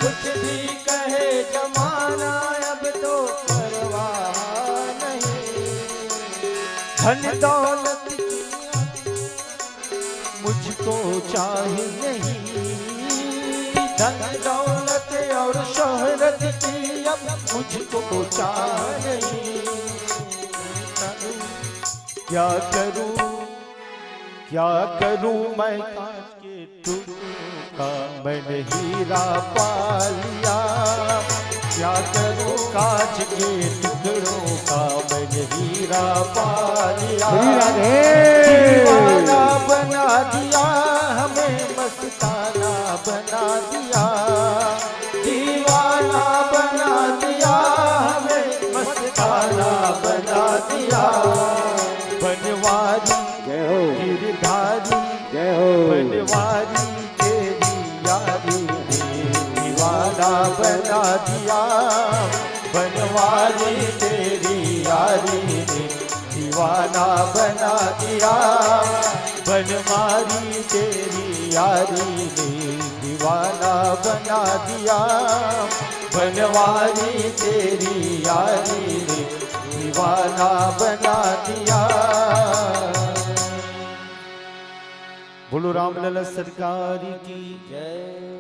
कुछ भी कहे जमाना अब तो परवाह नहीं। धन दौलत मुझको चाहे नहीं। धन दौलत और शोहरत की अब मुझको चाहे नहीं। क्या करूं मैं कांच के टुकड़ों का मैंने हीरा पा लिया। क्या करूं कांच के टुकड़ों का मैंने हीरा पा लिया। दीवाना बना दिया हमें मस्ताना बना दिया। दीवाना बना दिया हमें मस्ताना बना दिया। बनवारी जय हो, गिरधारी जय हो। बनवारी तेरी यारी ने दीवाना बना दिया। बनवारी तेरी यारी ने दीवाना बना दिया। बनवारी तेरी यारी ने दीवाना बना दिया। बनवारी तेरी यारी रे दीवाना बना दिया। बोलो रामलला सरकार की जय।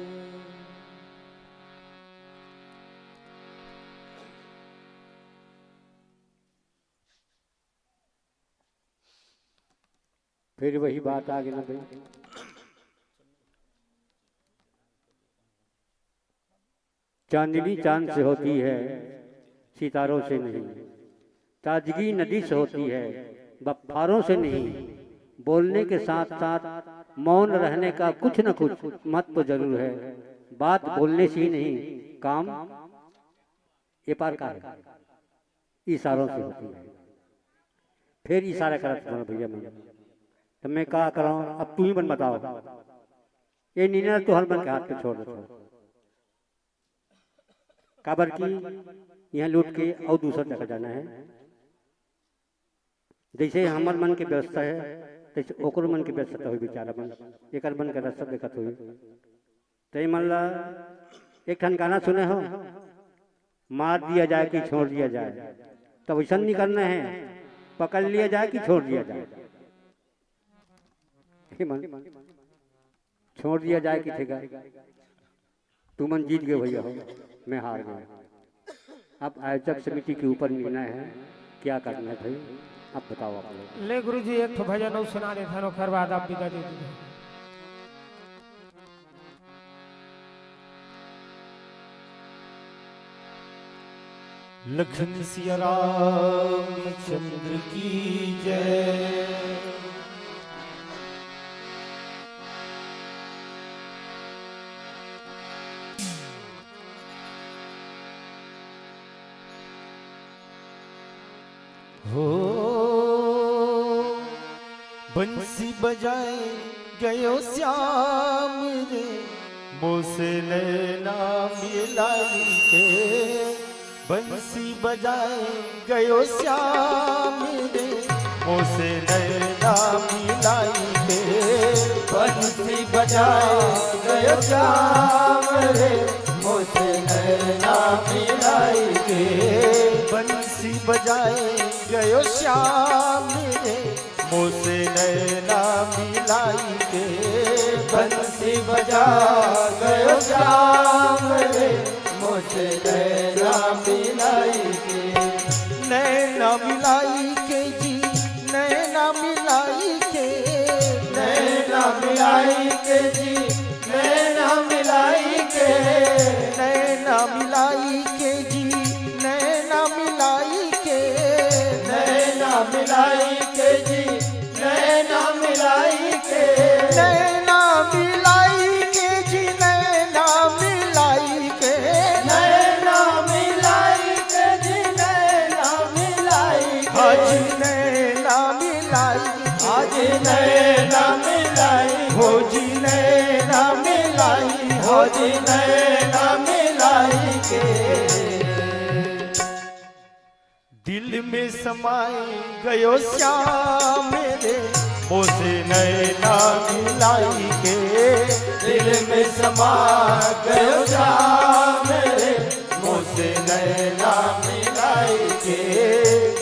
फिर वही बात आ गई ना भाई, चांदनी चांद से होती है सितारों से नहीं, ताजगी नदी से होती है बफ्फारों से नहीं। बोलने के साथ साथ मौन रहने का कुछ न कुछ महत्व जरूर है। बात बोलने से ही नहीं, काम ये पार का है, इशारों से होती है। फिर इशारा करा तुम्हारा भैया मैं, तो मैं क्या कराऊं, अब तू ही बन बताओ। ये नीना तो हर मन के हाथ पे छोड़ दो, काबर की यहाँ लूट के और दूसरा जगह जाना है। जैसे हमार मन की व्यवस्था है तैसे ओकर मन की व्यवस्था हुई, बेचारा मन एक मन का रास्ता देखत हुई। तो मान ला एक ठन गाना सुने हो, मार दिया जाए कि छोड़ दिया जाए, तो वैसा नहीं करना है, पकड़ लिया जाए कि छोड़ दिया जाए। मन छोड़ दिया जाए कि ठीक है, तू मन जीत गए भैया हो, मैं हार गया। अब आयोजक समिति के ऊपर निर्णय है क्या करना है भाई, अब बताओ आप लोग। ले गुरुजी एक तो भजन और सुना देता नो, खर बाद आप विदा दे दीजिए। लखन सिया राम चंद्र की जय। हो बंसी बजाए गयो श्याम रे, मोसे नैना मिलाई के। बंसी बजाए गयो श्याम रे, मोसे नैना मिलाई के। बंसी बजाए गयो श्याम रे, मोसे नैना मिलाई के। बंसी बजाए गयो श्याम रे, मोसे नैना मिलाई के। बंसी बजा गयो श्याम रे, मोसे नैना मिलाई के। नैना मिलाई के जी, नैना मिलाई के। नैना मिलाई के जी, नैना मिलाई के। नैना मिलाई के जी, नैना मिलाई के। नैना मिलाई के जी, नैना मिलाई के। नैना मिलाई के जी, नैना मिलाई के। नैना मिलाई के जी, नैना मिलाई के। आज नैना मिलाई, आज नैना मिलाई, हो जी नैना मिलाई, हो आज नैना मिलाई के। दिल में समाए गयो श्याम रे, मोसे नैना मिलाई के। दिल में समा गयो श्याम रे, मोसे नैना मिलाई के।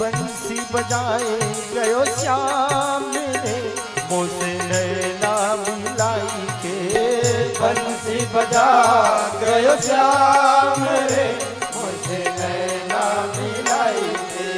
बंसी बजाए गयो श्याम रे, मोसे नैना मिलाई के। बंसी बजा गयो श्याम रे, मोसे नैना मिलाई के।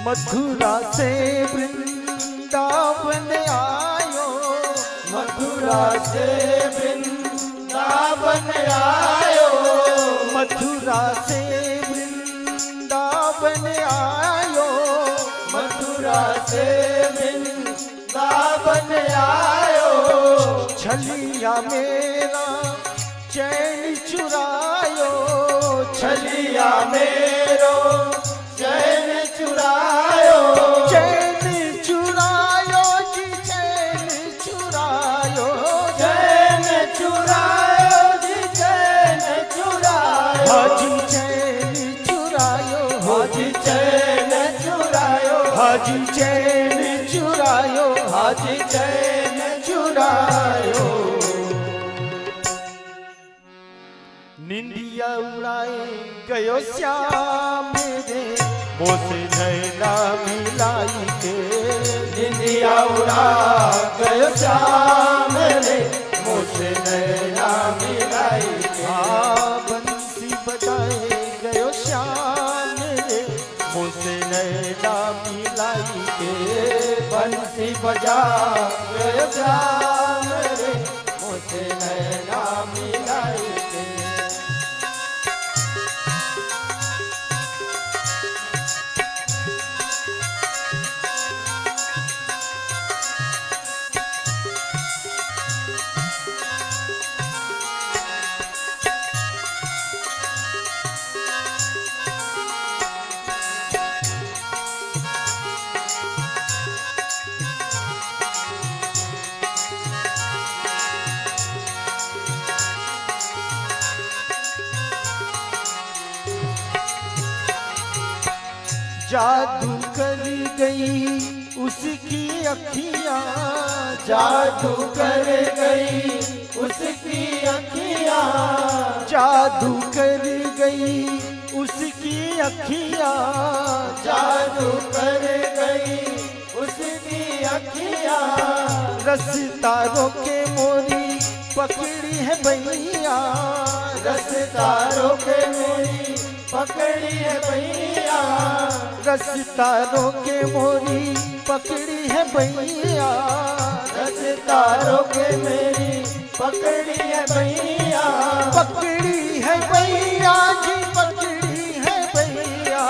मथुरा से वृंदावन आयो। मथुरा से वृंदावन आयो। मथुरा से वृंदावन आयो। मथुरा से वृंदावन सावन आयो, छलिया मेरा चैन चुरायो, छलिया मेरो चैन चुरायो, चैन चुरायो जी चैन चुरायो, चैन चुरायो जी चैन चुरायो, हाजी चैन चुरायो, हाजी चैन चुरायो, हाजी चैन चुरायो, हाजी चैन चुरायो। निंदिया उड़ाए गयो श्याम रे, मोसे नैना मिलाई के, निंदिया उड़ा गयो श्याम रे, मुझसे नैना मिलाई के। बंसी बजाए गयो श्याम रे, मोसे नैना मिलाई के, बंसी बजा गयो श्याम रे, मुझसे नैना मिलाई के। जादू कर गई उसकी अखियां, जादू कर गई उसकी अखियां, जादू कर गई उसकी अखियां, जादू कर गई उसकी अखियां, रस्ता रोके मोरी पकड़ी है भैया, रस्ता रोके मेरी पकड़ी है भैया, रस्ता रोके मोरी पकड़ी है भैया, रस्ता रोके मेरी पकड़ी है भैया, पकड़ी है भैया जी पकड़ी है भैया,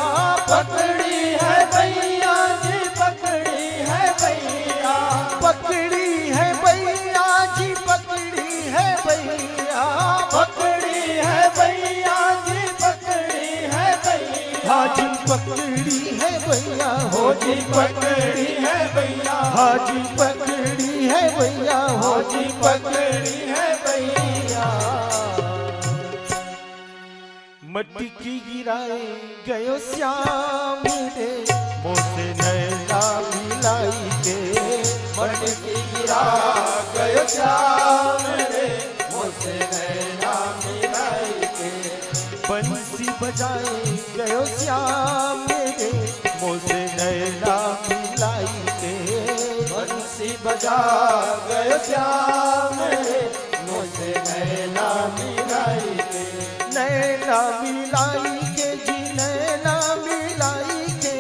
पकड़ी है भैया जी पकड़ी है भैया, पकड़ी है भैया जी पकड़ी है भैया, पकड़ी है भैया जी पकड़ी है भैया, हाजी पकड़ी है भैया, हो जी पकड़ी है भैया, हाजी पकड़ी है भैया, हो जी पकड़ी है भैया। मट्टी की गिराए गयो श्याम रे, मोसे नैना मिलाई के, मटकी गिरा गयो श्याम रे, मुझसे नैना मिलाई के। बंसी बजाए गयो श्याम रे, मोसे नैना मिलाई के, बंसी बजा गयो श्याम रे, मुझसे नैना मिलाई के। नैना मिलाई के जी नैना मिलाई के,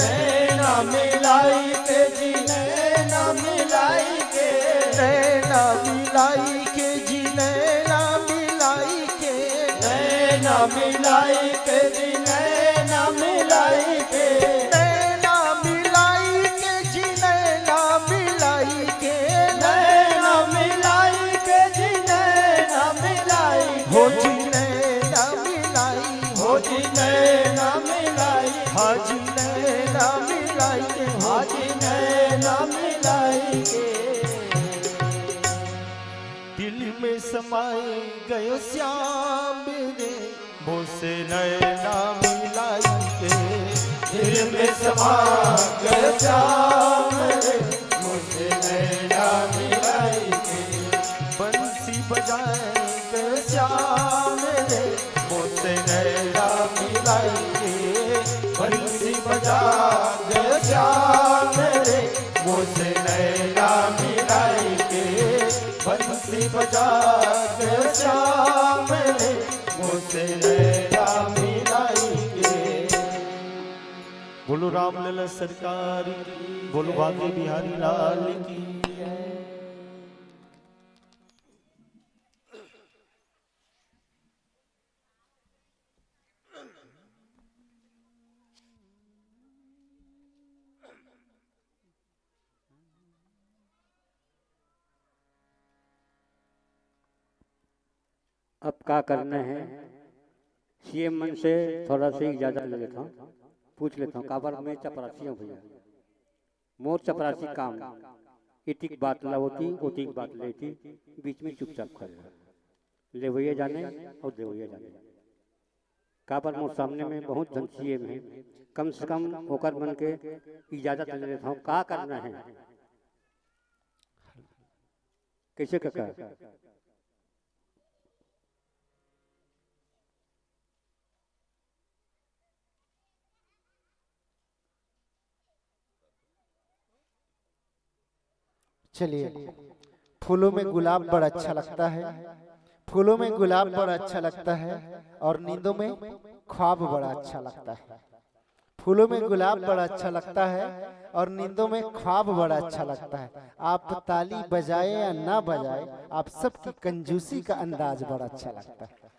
नैना मिलाई के जी नैना मिलाई के, नैना मिलाई के जी नैना मिलाई के, नैना मिलाई के जी नैना मिलाई के, नैना मिलाई के जी नैना मिलाई के, नैना मिलाई के जी नैना मिलाई हो के। जी नैना मिलाई, हो जी नैना मिलाई, हाजी नैना मिलाई के, हाजी नैना मिलाई के। दिल में समाए गयो श्याम रे, मोसे नैना मिलाई के, दिल में समा गयो श्याम रे, मुझसे नैना मिलाई के। बंसी बजाए गयो श्याम रे, मोसे नैना मिलाई के, बंसी बजा गयो श्याम रे, मुझसे नैना मिलाई के। बंसी बजा गयो श्याम रे, मुझसे नैना मिलाई के। बोलो रामलला सरकार की, बोलो बांके बिहारी लाल की। अब क्या करना है सीएम मन से थोड़ा सी इजाजत ले लेता हूँ, पूछ लेता हूँ। काबर में चपरासी हूँ भैया, मोर चपरासी काम इतिक बात ला होती ओतिक बात लेती, बीच में चुपचाप कर ले भैया जाने और दे भैया जाने। काबर मोर सामने में बहुत धन सीएम है, कम से कम होकर मन के इजाजत ले लेता हूँ। क्या करना है कैसे काका? चलिए, फूलों में गुलाब बड़ा अच्छा लगता है, फूलों में गुलाब बड़ा अच्छा लगता है और नींदों में ख्वाब बड़ा अच्छा लगता है। फूलों में गुलाब बड़ा अच्छा लगता है और नींदों में ख्वाब बड़ा अच्छा लगता है। आप ताली बजाए या ना बजाए, आप सबकी कंजूसी का अंदाज बड़ा अच्छा लगता है।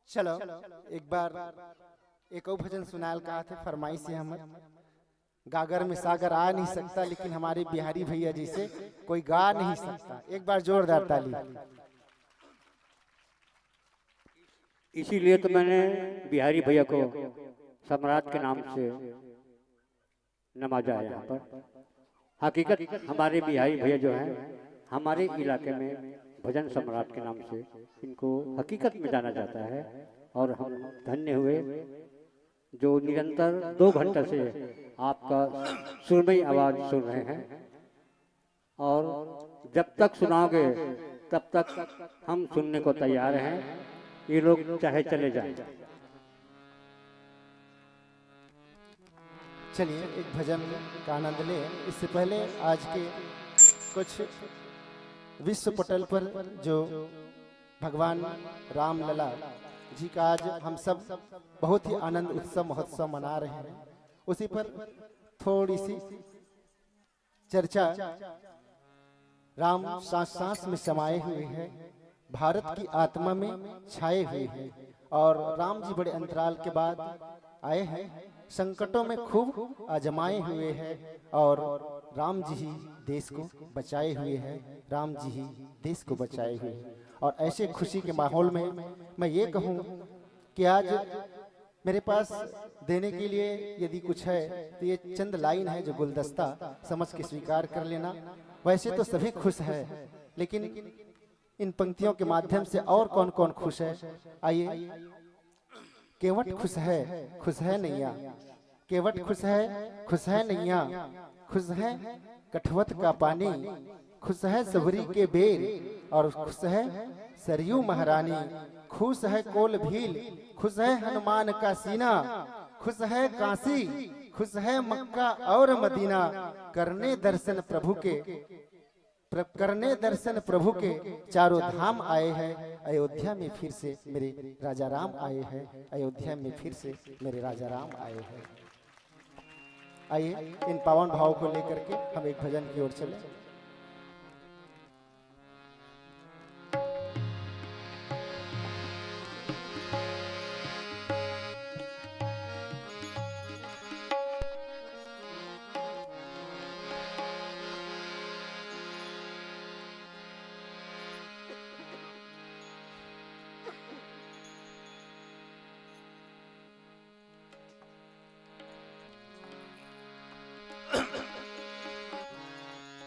चलो एक बार एक और भजन सुनाल कहा थे, फरमाइश से हमर गागर में सागर आ नहीं सकता, लेकिन हमारे बिहारी भैया जी से कोई गा नहीं सकता। एक बार जोरदार ताली। इसीलिए तो मैंने बिहारी भैया को सम्राट के नाम से नवाजा है यहाँ पर। हकीकत हमारे बिहारी भैया जो हैं हमारे इलाके में भजन सम्राट के नाम से इनको हकीकत में जाना जाता है। और हम धन्य हुए जो निरंतर 2 घंटे से आपका सुरमई आवाज सुन रहे हैं, और जब तक सुनाओगे तब तक हम सुनने को तैयार हैं। ये लोग चाहे चले जाएं। चलिए एक भजन का आनंद ले। इससे पहले आज के कुछ विश्व पटल पर जो भगवान राम लला जी का आज हम सब बहुत ही आनंद उत्सव महोत्सव मना रहे हैं, उसी पर थोड़ी सी चर्चा। राम सांस सांस में समाये हुए हैं, भारत की आत्मा में छाए हुए हैं, और राम जी बड़े अंतराल के बाद आए हैं, संकटों में खूब आजमाए हुए हैं, और राम जी ही देश को बचाए हुए हैं, राम जी ही देश को बचाए हुए हैं। और ऐसे खुशी के माहौल में मैं ये कहूँ कि आज मेरे पास देने के लिए यदि कुछ है तो ये चंद लाइन है जो गुलदस्ता समझ के स्वीकार कर लेना। वैसे तो सभी खुश है, लेकिन इन पंक्तियों के माध्यम से और कौन कौन खुश है, आइए। केवट खुश है नैया, केवट खुश है नैया, खुश है कठवत का पानी, खुश है सबरी के बेर, और खुश है सरयू महारानी, खुश है कोल भील, खुश है हनुमान का सीना, खुश है काशी, खुश है मक्का और मदीना, करने दर्शन प्रभु के चारों धाम आए हैं, अयोध्या में फिर से मेरे राजा राम आए हैं, अयोध्या में फिर से मेरे राजा राम आए हैं। आइए इन पावन भाव को लेकर के हम एक भजन की ओर चले।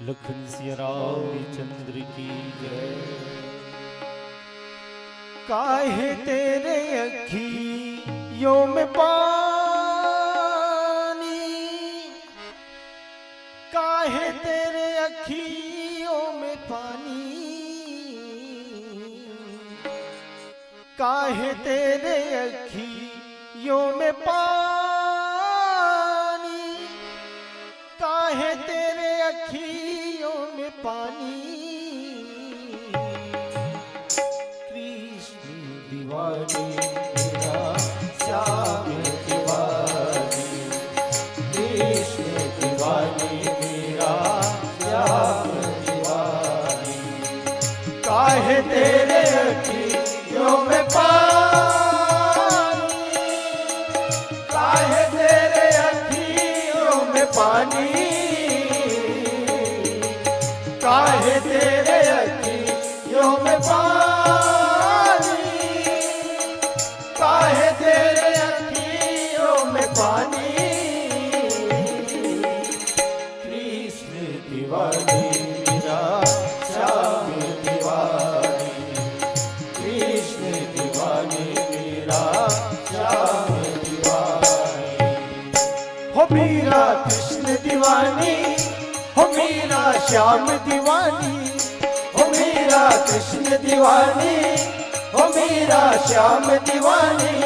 लखन सिया रामचंद्र की जय। काहे तेरे अखियों में पानी, काहे तेरे अखियों में पानी, काहे तेरे अखियों में पानी, काहे तेरे अखियों में पानी, कृष्ण दीवानी मेरा श्याम दीवानी, कृष्ण दीवानी मेरा श्याम दीवानी, काहे तेरे अखियों में पानी, काहे तेरे अखियों में पानी, कृष्ण दीवानी मेरा श्याम दीवानी, कृष्ण दीवानी मेरा श्याम दीवानी। हो मेरा कृष्ण दीवानी, हो मेरा श्याम दीवानी, हो मेरा कृष्ण दीवानी, हो मेरा श्याम दीवानी।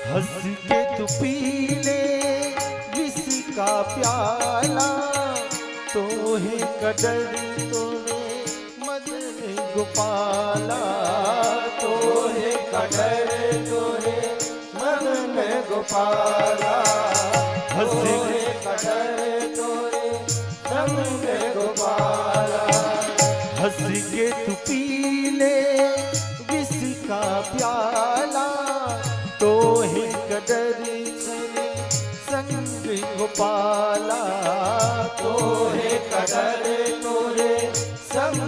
हंस के तू पी ले विष का प्याला, तो है कदर तोरे मदन गोपाला, तो है कदर तोरे मदन गोपाला, हंस तो है कदर तोरे मदन गोपाला। हंस के तू पी ले विष का प्याला, तो है कदर तेरे संग गोपाला, तो है कदर तोरे संग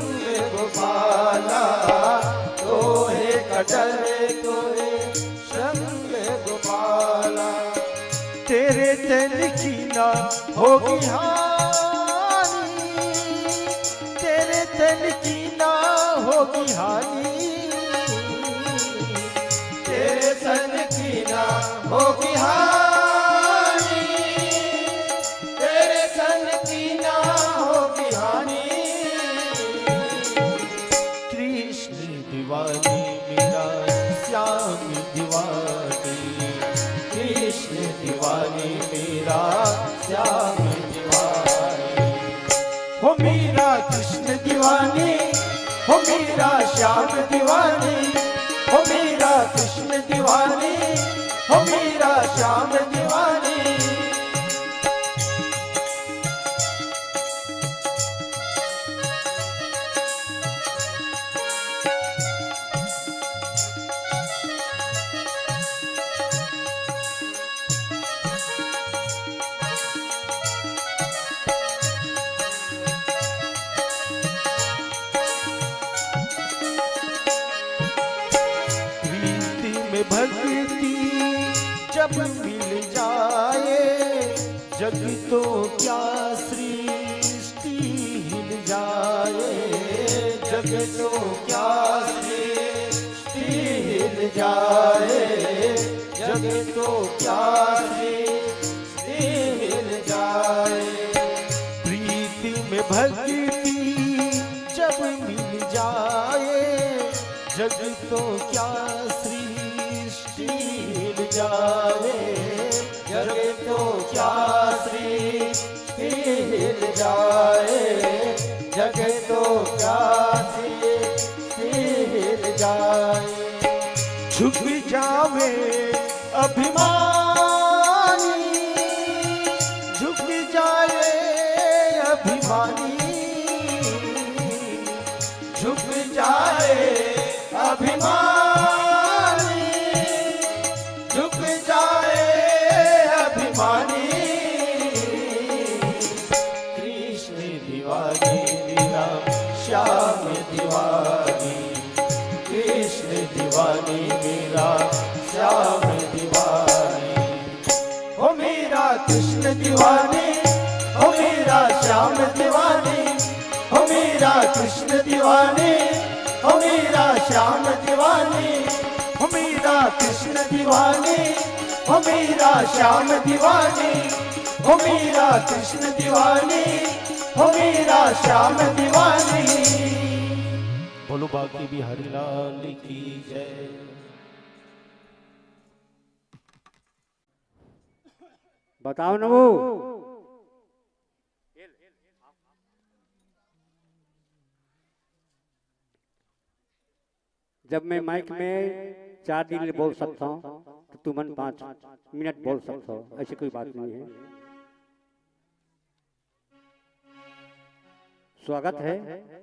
गोपाला, तो है कदर तोरे संग गोपाला। तेरे तन की ना होगी हानि, तेरे तन की ना होगी हानि, तेरे सन की ना होगी हानि, तेरे सन की ना होगी हानि। कृष्ण दीवानी मेरा श्याम दीवानी, कृष्ण दीवानी मेरा श्याम दीवानी। हो मेरा कृष्ण दीवानी, हो मेरा श्याम दीवानी, हो मेरा कृष्ण दीवानी, हो मेरा श्याम दीवानी। प्रीति में भक्ति जब मिल जाए, जग तो क्या सृष्टि हिल जाए, जग तो क्या सृष्टि हिल जाए, जग तो क्या सृष्टि हिल जाए। प्रीति में भक्ति जब मिल जाए, जग तो क्या सृष्टि हिल जाए, जग तो क्या सृष्टि हिल जाए, जग तो क्या सृष्टि हिल जाए। झुक जावे अभिमानी, झुक जाए अभिमानी, झुक जाए अभिमानी, झुक जाए अभिमानी। कृष्ण दीवानी मेरा श्याम दीवानी, कृष्ण दीवानी मेरा श्याम दीवानी। हो मेरा कृष्ण दीवानी, हो मेरा श्याम दीवानी, हो मेरा कृष्ण दीवानी, हो मेरा श्याम दीवानी, हो मेरा कृष्ण दीवानी, हो मेरा श्याम दीवानी, हो मेरा कृष्ण दीवानी, हो मेरा श्याम दीवानी। बोलो बाकी बिहारी लाल की जय। बताओ ना वो जब मैं माइक में 4 दिन बोल सकता हूँ तो तुमन 5 मिनट बोल सकता हो, ऐसी कोई बात नहीं है। स्वागत है,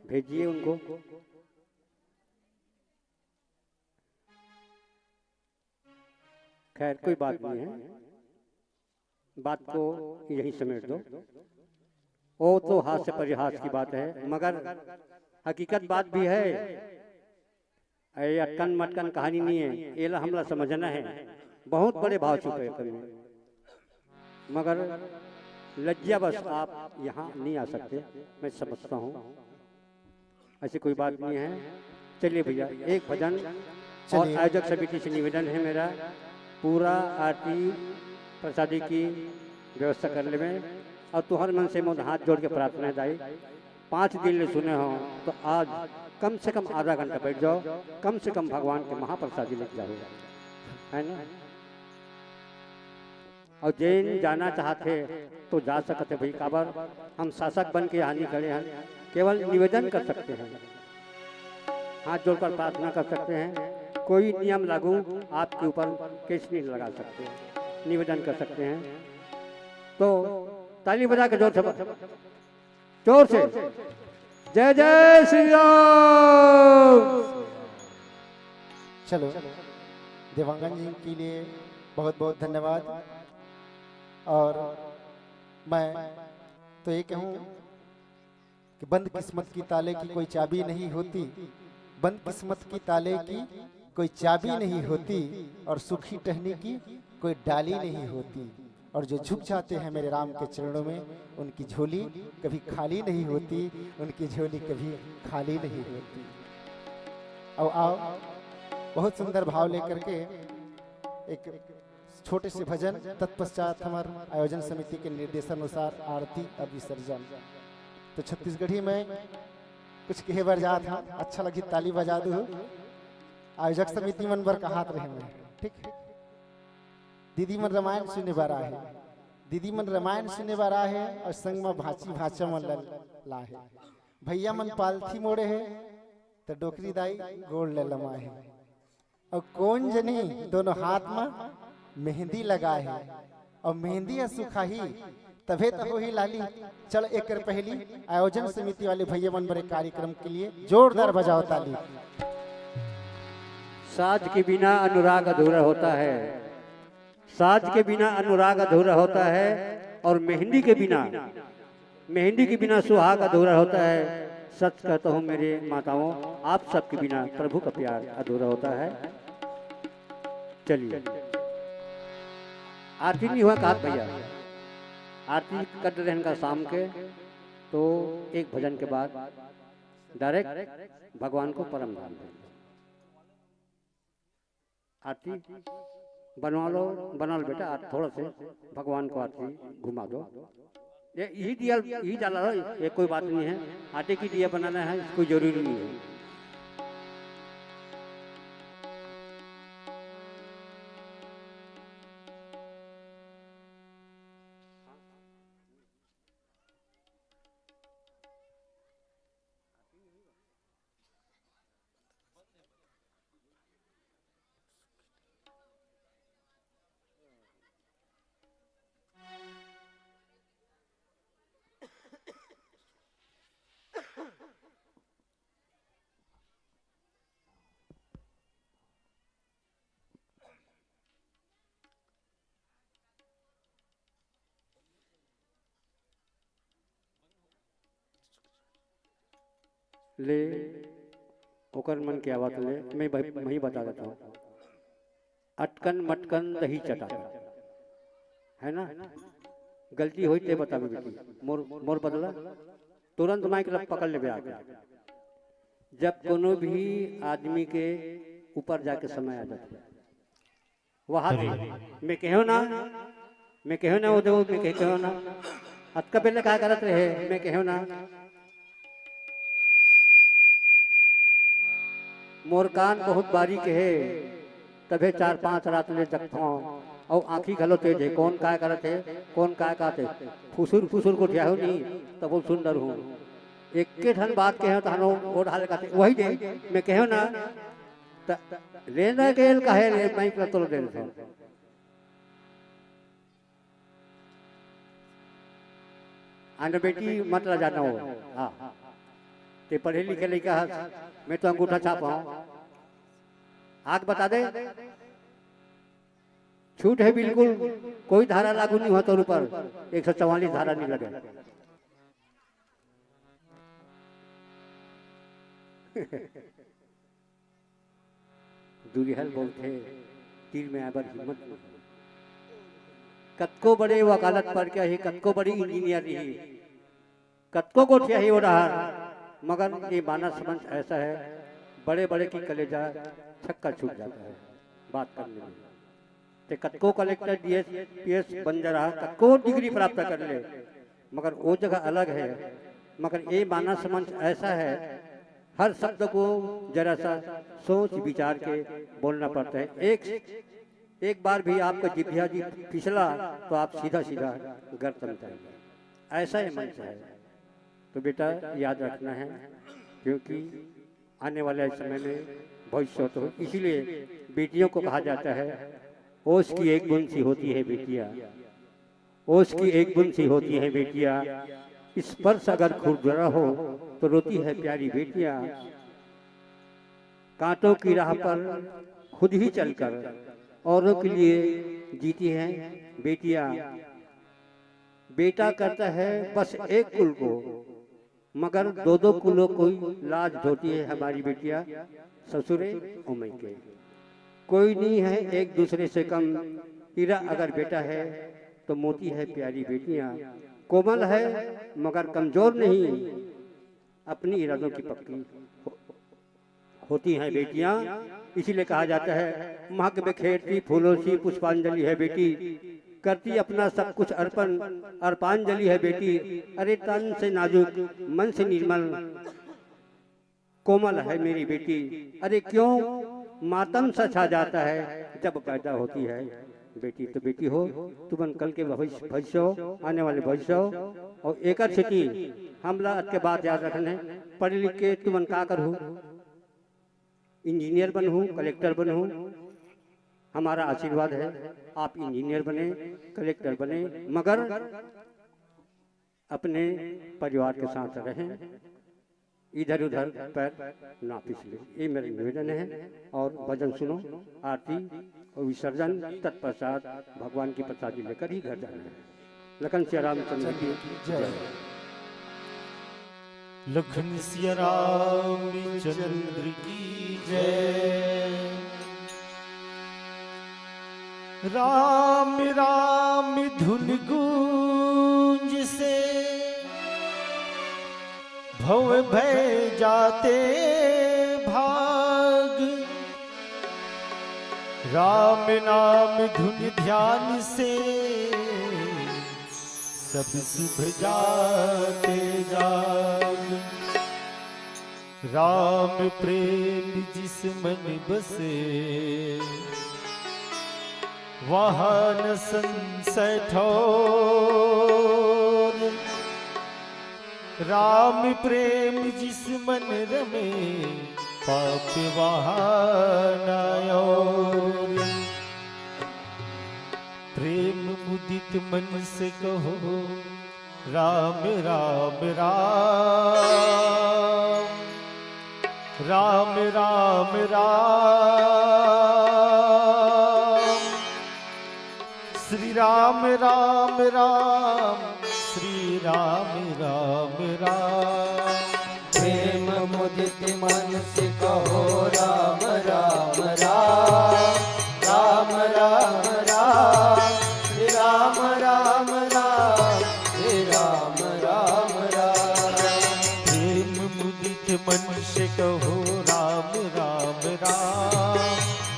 भेजिए उनको। खैर कोई बात नहीं है, बात को यही समेट दो। वो तो हास्य परिहास की बात है, मगर हकीकत बात भी है। ये अटकन मटकन कहानी नहीं है, ये हमला समझना है। बहुत बड़े भाव छुपे हैं कभी, मगर लज्जा बस आप यहाँ नहीं आ सकते, मैं समझता हूँ, ऐसी कोई बात नहीं है। चलिए भैया, एक भजन और आयोजक समिति से निवेदन है मेरा, पूरा आरती प्रसादी की व्यवस्था करने में, और तुहर मन से मोद हाथ जोड़ के प्रार्थना दाई 5 दिन ले सुने हो तो आज कम से कम आधा घंटा बैठ जाओ, कम से कम भगवान के महाप्रसादी लेके जाओ, है ना। और जैन जाना चाहते तो जा सकते भाई, काबर हम शासक बन के यहाँ नहीं खड़े हैं, केवल निवेदन कर सकते हैं, हाथ जोड़कर प्रार्थना कर सकते हैं। कोई नियम लागू आपके ऊपर केस नहीं लगा सकते, निवेदन कर सकते हैं। तो ताली बजा के जोर से जय जय श्री राम। चलो, देवांगन जी के लिए बहुत बहुत धन्यवाद। और मैं तो ये कहूँ कि बंद किस्मत की ताले की कोई चाबी नहीं होती, बंद किस्मत की ताले की कोई चाबी नहीं होती, और सुखी टहनी की कोई डाली नहीं होती। और जो झुक जाते हैं मेरे राम के चरणों में, उनकी झोली कभी खाली नहीं होती, उनकी झोली कभी खाली नहीं होती। और आओ, बहुत सुंदर भाव लेकर के एक छोटे से भजन, तत्पश्चात हमारे आयोजन समिति के निर्देशानुसार आरती और विसर्जन। तो छत्तीसगढ़ी में कुछ कहे बर जात था, अच्छा लगी ताली बजा दू। आयोजक समिति मन बर का हाथ रहे, ठीक। दीदी मन रामायण सुने बार है, दीदी मन रामायण सुने बार है, और संग में भाची भाचा मन ला है। भैया मन पालथी मोड़े है तो डोकरी दाई गोड़ ले लमा है। और कौन जनी दोनों हाथ में मेहंदी लगाए है, और मेहंदी या सुखाही तभे तो हो ही लाली। चल एक पहली आयोजन समिति वाले भैया मन बड़े कार्यक्रम के लिए जोरदार बजाओ ताली। साज के बिना अनुराग अधूरा होता है, साज के बिना अनुराग अधूरा होता है, और मेहंदी के बिना सुहाग अधूरा होता है। सच कहता हूँ मेरे माताओं, आप सबके बिना प्रभु का प्यार अधूरा होता है। चलिए, आरती नहीं हुआ कहा भैया, आरती कर रहे हैं शाम के, तो एक भजन के बाद डायरेक्ट भगवान को परम धाम देंगे। आरती बनवा लो बेटा, थोड़ा से भगवान को आरती घुमा दो। ये यही डाला हो, ये कोई बात नहीं है। आटे की दिया बनाना है, कोई जरूरी नहीं है। ले ओकर मन की आवाज ले, मैं वही बता देता हूँ। अटकन मटकन दही चटा, है ना। गलती हुई ते बता बेटी, मोर बदला तुरंत माइक पकड़ ले आके। जब कोनो भी आदमी के ऊपर जाके समय आ जाता है, वहां मैं कहो ना वो देखो, मैं कहो ना अटका पहले क्या करत रहे, मैं कहो ना मोर कान बहुत बारीक है, तभे 4-5 रात ले जगता हूँ, और आँखी घलो तेज है। कौन काय करत है, कौन काय कहते, फुसुर को ठिया हो नहीं, तब वो सुंदर हूँ। एक के ठन बात कहे तो हनो ओढ़ हाल कहते वही दे, मैं कहो ना लेना गेल काहे रे माइक ला तोड़ देन था आने बेटी मत ला जाना हो हाँ ते पढ़े लिखे लड़का है मैं तो अंगूठा छापा हूँ आग बता दे छूट है बिल्कुल कोई धारा लागू नहीं होता ऊपर 144 धारा नहीं लगे दुरिहल बोलते तीर में आबर हिम्मत कतको बड़े वकालत पर क्या ही कतको बड़ी इंजीनियर रही कतको को क्या ही हो रहा मगर ये माना समझ ऐसा है बड़े बड़े की कलेजा छक्का छूट जाता है बात करने में ते कतको कलेक्टर डीएस पीएस बन जा रहा कतको डिग्री प्राप्त कर ले मगर वो जगह अलग है मगर ये माना समझ ऐसा है हर शब्द को जरा सा सोच विचार के बोलना पड़ता है एक बार भी आपका जिभ्या जी फिसला तो आप सीधा सीधा गर्दन जाएंगे ऐसा ही मंच है तो बेटा याद रखना है क्योंकि आने वाले समय में भविष्य तो इसीलिए बेटियों को कहा जाता है ओस की एक बुन सी होती है बेटियां ओस की एक बुन सी होती है बेटियां स्पर्श अगर खुरदरा हो तो रोती है प्यारी बेटियां कांटों की राह पर खुद ही चलकर औरों के लिए जीती हैं बेटियां बेटा करता है बस एक कुल को मगर दो दो कुलों को लाज धोती है हमारी बेटियां ससुरे उमई के कोई नहीं है एक दूसरे से कम हीरा अगर बेटा है तो मोती है प्यारी बेटियां कोमल है मगर कमजोर नहीं अपनी इरादों की पक्की होती हैं बेटियां इसीलिए कहा जाता है महक में खेरती फूलों सी पुष्पांजलि है बेटी करती अपना सब कुछ अर्पण अर्पांजलि है बेटी अरे तन से नाजुक मन से निर्मल कोमल है मेरी बेटी अरे क्यों मातम सा छा जाता है जब पैदा होती है बेटी तो बेटी हो तुम कल के भविष्य आने वाले भविष्य और एक स्थिति हमला के बात याद रखने पढ़े लिख के तुम का करूँ इंजीनियर बनूँ कलेक्टर बनूँ हमारा आशीर्वाद है आप इंजीनियर बने कलेक्टर बने मगर अपने परिवार के साथ रहें इधर उधर पैर ना फिसले ये मेरा निवेदन है और भजन सुनो आरती और विसर्जन तत्पश्चात भगवान की प्रसादी लेकर ही घर जाना है लखन सिया रामचंद्र की जय लखन सिया रामचंद्र की जय राम राम धुन गूंज से भव भय जाते भाग राम नाम धुन ध्यान से सब शुभ जाते जाग राम प्रेम जिस मन बसे वहाँ न संशय ठोर राम प्रेम जिस मन रमे पाप वहाँ न और प्रेम मुदित मन से कहो राम राम राम राम राम राम श्री राम राम राम श्री राम राम राम प्रेम मुदित मन से कहो राम राम राम राम राम राम श्री राम राम राम श्री राम राम राम प्रेम मुदित मन से कहो राम राम राम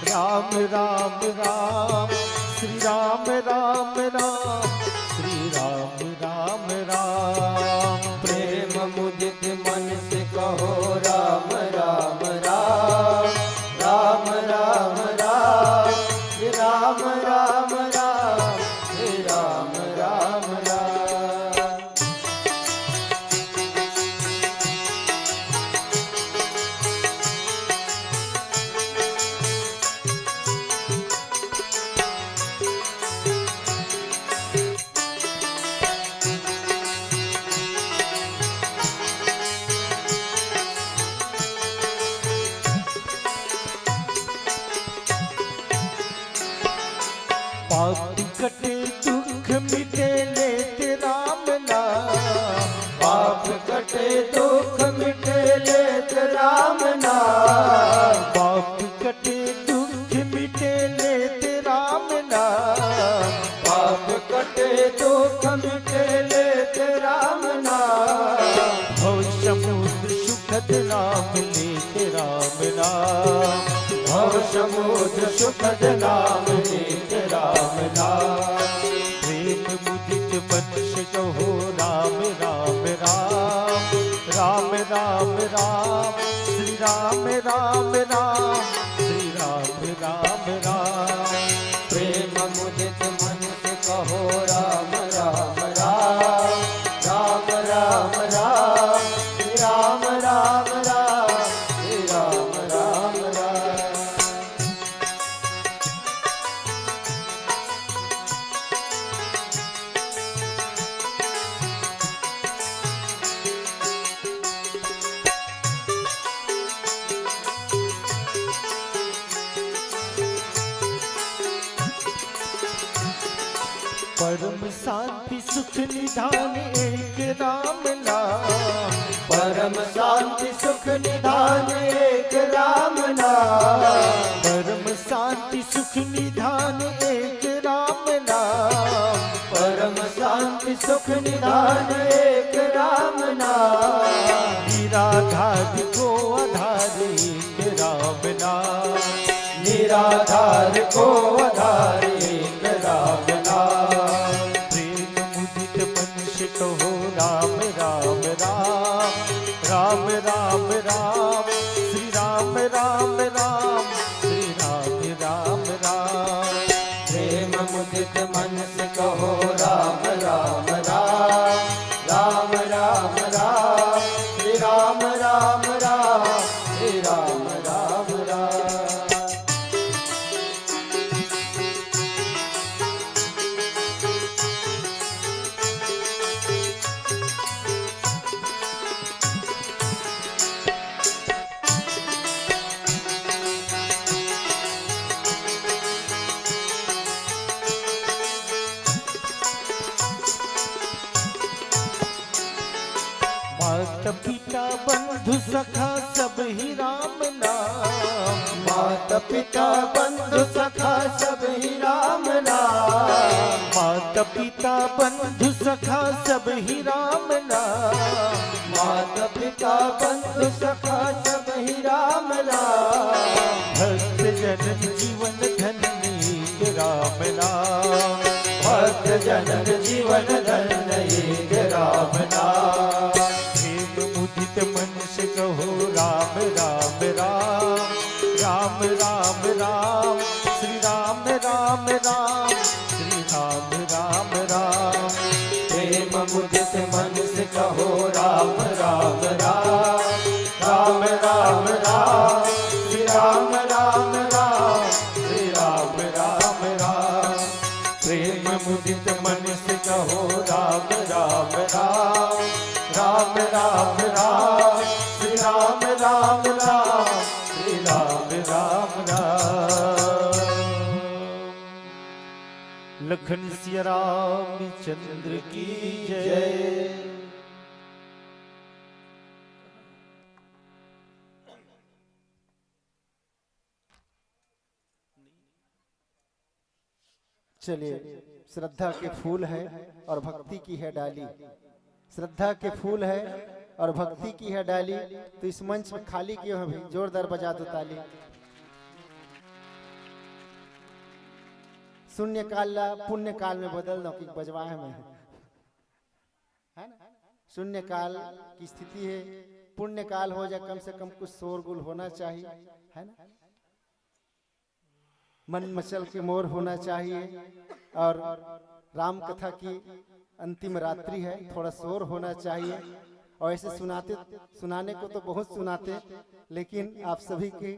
राम राम राम श्री राम राम राम श्री राम राम राम प्रेम मुदित मन से कहो राम राम राम राम राम राम श्री राम राम राम श्री राम राम राम पाप कटे दुख मिटे लेते राम नाम, पाप कटे दुख मिटे लेत राम नाम, पाप कटे दुख मिटे लेते राम नाम, पाप कटे दुख मिटे लेत राम नाम, भव समुद्र सुखद नाम लेते राम नाम, भव समुद्र सुखद नाम लेत राम नाम, प्रेम मुदित मन से कहो राम राम राम, राम राम राम, श्री राम राम राम, श्री राम राम राम, प्रेम मुदित मन से कहो राम राम राम, राम राम राम, श्री राम राम राम, श्री राम राम राम। परम शांति सुख निधान एक राम नाम, परम शांति सुख निधान एक राम नाम, परम शांति सुख निधान एक राम नाम, परम शांति सुख निधान एक राम नाम, निराधार को आधार एक राम नाम, निराधार को आधार एक राम नाम, प्रेम मुदित मन से कहो राम राम राम, राम राम राम, श्री राम राम राम, श्री राम राम राम, प्रेम मुदित मन से कहो राम राम राम, राम राम राम, श्री राम राम राम, श्री राम राम राम। माता पिता बंधु सखा सब ही राम नाम, माता पिता बंधु सखा सब ही राम नाम, माता पिता बंधु सखा सब ही राम नाम, माता पिता बंधु सखा सब ही राम नाम, भक्त जनन जीवन धन नीक राम नाम, भक्त जनन जीवन धन एक राम नाम, प्रेम मुदित मन से कहो राम राम राम, राम राम राम, श्री राम राम राम, श्री राम राम राम, प्रेम मुदित मन से कहो राम राम राम, राम राम राम, श्री राम राम राम, श्री राम राम राम, प्रेम मुदित मन से कहो राम राम राम, राम राम राम, श्री राम राम राम, श्री राम राम राम। लखन सिया राम चंद्र की जय। चलिए, श्रद्धा के फूल है और भक्ति की है डाली, श्रद्धा के फूल है और भक्ति की है डाली, तो इस मंच में खाली क्यों है भाई? जोरदार बजा दो ताली। शून्य काल ला पुण्य काल में बदल दो कि बजवाए में है ना? शून्य काल की स्थिति है, पुण्य काल हो जाए, कम से कम कुछ शोरगुल होना चाहिए, है ना? मन मचल के मोर होना चाहिए। और राम कथा की अंतिम रात्रि है, थोड़ा शोर होना चाहिए। और ऐसे सुनाने को तो बहुत सुनाते, लेकिन आप सभी के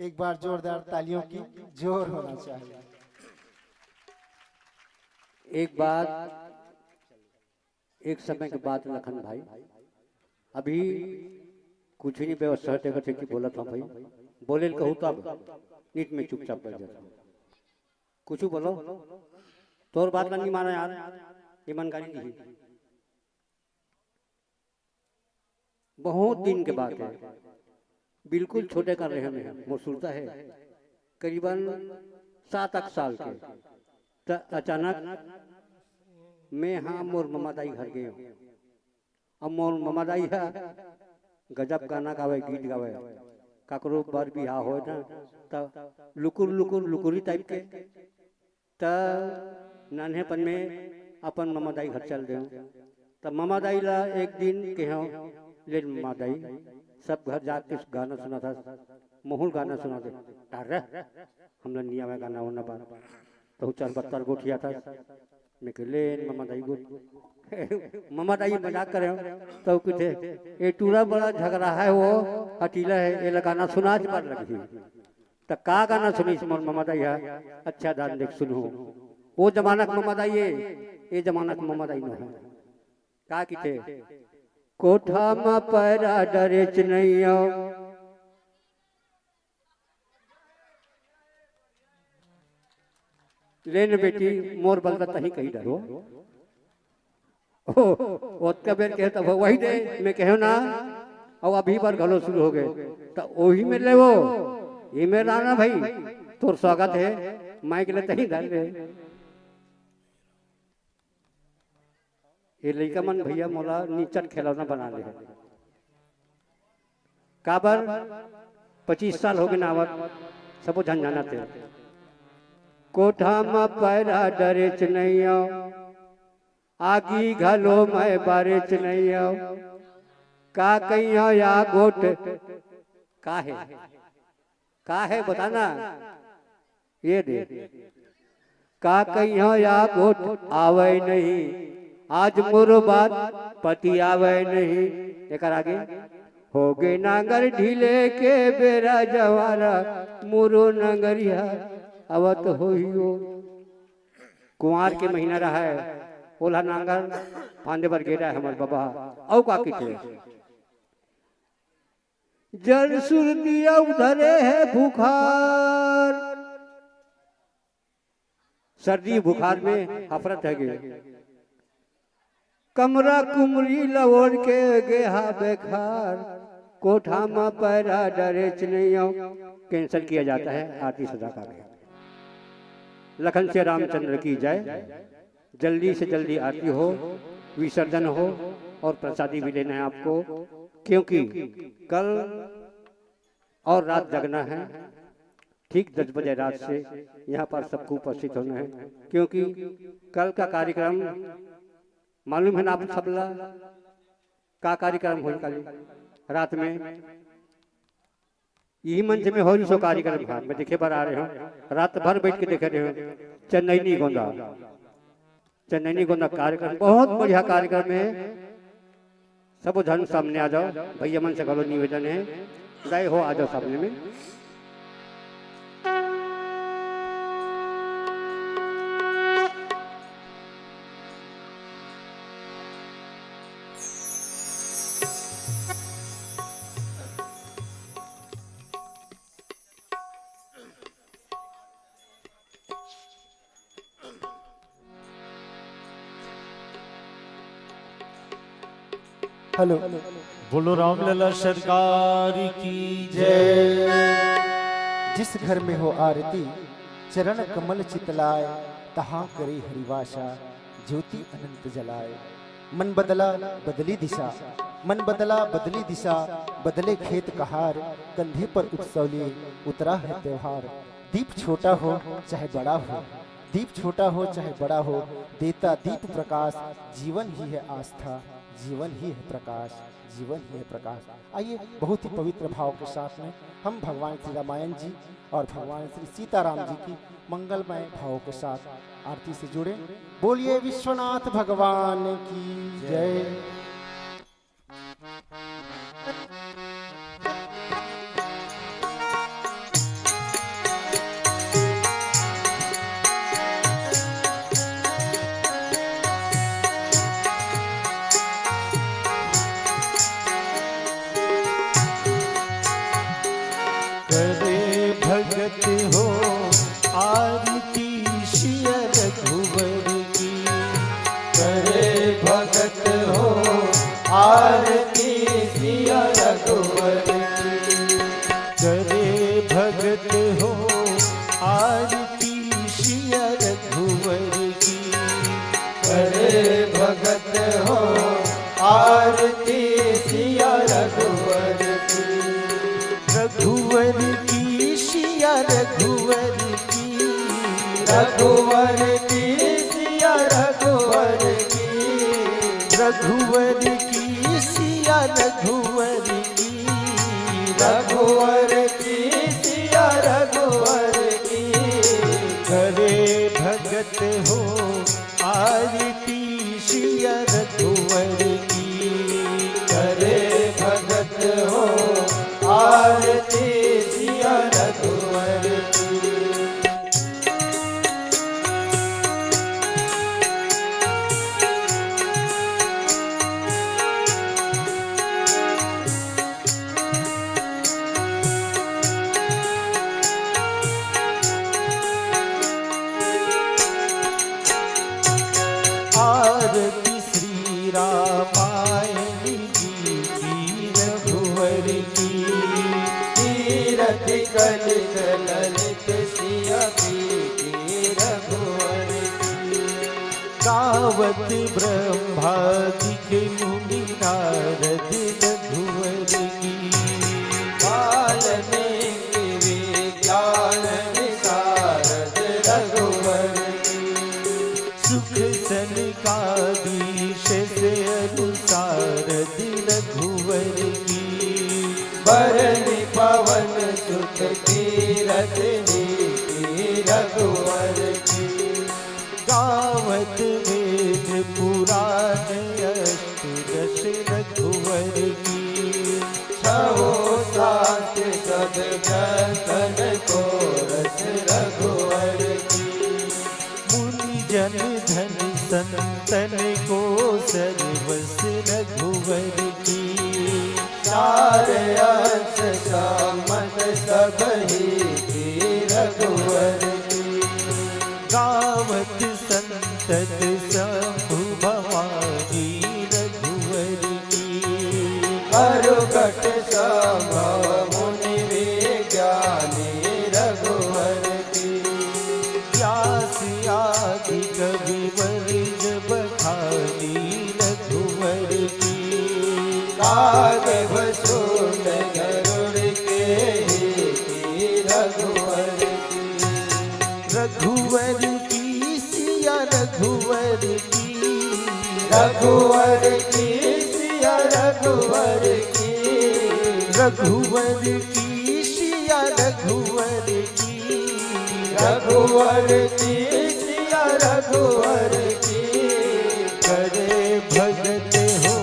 एक बार जोरदार तालियों की जोर होना चाहिए। एक बात, एक समय के बाद लखन भाई, अभी कुछ नहीं व्यवस्था थे कि बोला था भाई, बोले कहूँ तो अब नीट में चुपचाप बैठ जाता। कुछ बोलो, तोर बात का नहीं माना यार, ईमानदारी दी। बहुत दिन के बाद है, बिल्कुल छोटे कर रहे हैं, मसूरता है करीबन 7-8 साल के। तो अचानक मैं हाँ मोर ममादाई घर गए हूँ। अब मोर ममादाई है गजब गाना गावे, गीत गावे, काकरो बार बिहा हो ना तो लुकुर लुकुर लुकुरी टाइप के। तो नान्हेपन में अपन ममादाई घर चल गए। तो ममादाई ला एक दिन कहो ले ममादाई, सब घर जाके गाना सुना था, मोहुल गाना सुना दे तार हमने नहीं आवे गाना होना बार। तो 4-72 गोठिया था, मैं कह ले ममादाई गोट ममादाई मजाक करे तो कुछ ये टूरा बड़ा झगड़ा है, वो हटीला है, ये गाना सुना बार लगी। तो का गाना सुनी ममादाई है, अच्छा दान देख सुनो, वो जमाना का ममादाई है, ये जमाना का ममादाई न है। का किथे कोठा में पैरा डरे चनैया, लेन बेटी मोर बलदा तही कही डरो। ओतका बेर कहता वही दे, मैं कहो ना अब अभी बार घलो शुरू हो गए तो वही में ले वो ये मेरा ना भाई तोर स्वागत है, माइक ले तही डाल रहे। ये लड़का मन भैया मोला नीचन खिलौना बना ले काबर 25 साल हो गए नावत सबो झंझाना थे। कोठा में पैरा डरे चनैया, आगी घलो मैं बारे चनैया, का कहिया या गोट का है बताना ये दे। का कहिया या गोट आवे नहीं, आज मोरो बात पति आवे नहीं। एक आगे हो गए नांगर ढीले के बेरा जवारा, मोरो नंगरिया अवत होइयो। कुंवार के महीना रहा है, ओला नांगर फांदे पर गेरा है हमारे बाबा। औ का किथे जल सुरतिया उधरे है बुखार, सर्दी बुखार में हफरत है गे। कमरा कुमरी लवोड़ के गेहा बेखार, कोठा में पैरा डरे चनैया। कैंसिल किया जाता है आरती सदा का। लखन से रामचंद्र की जय। जल्दी से जल्दी आरती हो, विसर्जन हो और प्रसादी भी लेना है आपको, क्योंकि कल और रात जगना है। ठीक 10 बजे रात से यहाँ पर सबको उपस्थित होना है, क्योंकि कल का कार्यक्रम मालूम है ना आप सबला का कार्यक्रम हो कल रात में। यही मंच में हो सो कार्यक्रम था, मैं देखे बार आ रहे हूँ, रात भर बैठ के देखे रहे हो। चेन्नई गोंदा कार्यक्रम बहुत बढ़िया कार्यक्रम है। सब धन सामने आ जाओ, भैया मन से करो निवेदन है, गए हो आ जाओ सामने में। हेलो, बोलो रामलला सरकार की जय। जिस घर में हो आरती चरण कमल चितलाए, तहाँ करे हरिवासा ज्योति अनंत जलाए। मन बदला बदली दिशा, मन बदला बदली दिशा, बदले खेत कहार, कंधे पर उत्सव लिए उतरा है त्योहार। दीप छोटा हो चाहे बड़ा हो, दीप छोटा हो चाहे बड़ा हो, देता दीप प्रकाश। जीवन ही है आस्था, जीवन ही है प्रकाश, जीवन ही है प्रकाश। आइए बहुत ही पवित्र भाव के साथ में हम भगवान श्री रामायण जी और भगवान श्री सीताराम जी की मंगलमय भावों के साथ आरती से जुड़े। बोलिए विश्वनाथ भगवान की जय। करे भगत हो आरती भगत हो आरती सिया रघुवर की। करे भगत हो आरती सिया रघुवर की। करे भगत हो आरती सिया रघुवर की। रघुवर की सिया रघुवर की। रघुवर की सिया रघुवर की। रघुवर की सिया रघुवर की। रघुवर की सिया रघुवर की। करे भगत हो आरती सिया रघुवर की। करे भगत हो आरती सिया रघुवर की। आरती श्री रामायण जी की रघुवर की। तीरथ कलित ललित सिया की रघुवर की। गावत ब्रह्मादिक मुनि नारद रघुवर की। वाल्मीकि विज्ञान विशारद रघुवर की। सुख सनकादीश से अनुसारद रघुवर की। भरणी पवन सुत तीरथ नीति रघुवर की। गावत वेद पुराण अष्टदश रघुवर की। छहो सात सदगन को रस रघुवर की। मुनि जन धन संतन को सर्वस रघुवर की। चार अंश सामन सब ही रघुवर की। गावत संतत शंभु भवानी रघुवर की। अरुघट संभव मुनि विज्ञानी रघुवर की। व्यास आदि कवि वर्ज बखानी रघुवर की। कागभ सूंड गरुड़ के ही रघुवर की। रघुवर की सिया रघुवर की। रघुवर की सिया रघुवर की। रघुवर की सिया रघुवर की। रघुवर की सिया रघुवर की। करे भगत हो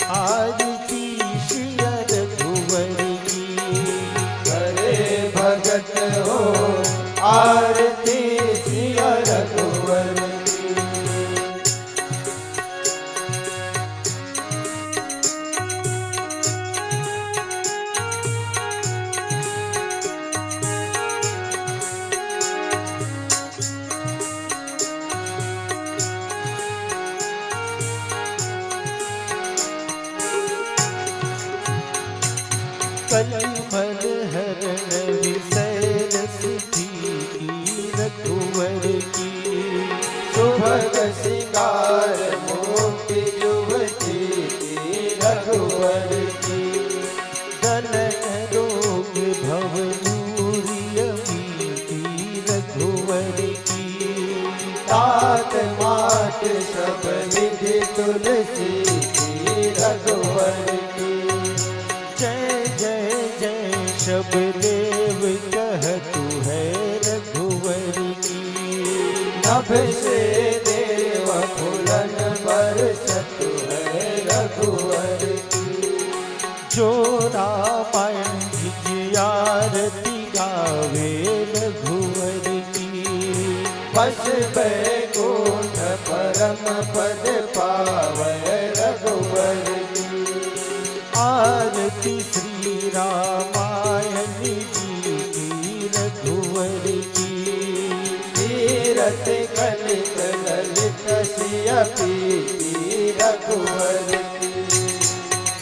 आरती सिया रघुवर की। करे भगत हो आरती सिया रघुवर की। कलिमल हरण विसरस की रघुवर की। सुभग सिंगार मोती युवती की रघुवर की। दलन रोग भव दूरियमी की रघुवर की। तात मात सब विधि तुलसी की रघुवर की। जय जय जय शब देव कहतु है रघुवर की। नभ से देव फूलन बरसत है रघुवर की। जो रामायण की आरती गावे रघुवर की। बस बैकुंठ परम पद पावे रघुवर की। आरती श्री रामायण जी की रघुवर की। तीरथ कलित ललित सिया पीती रघुवर की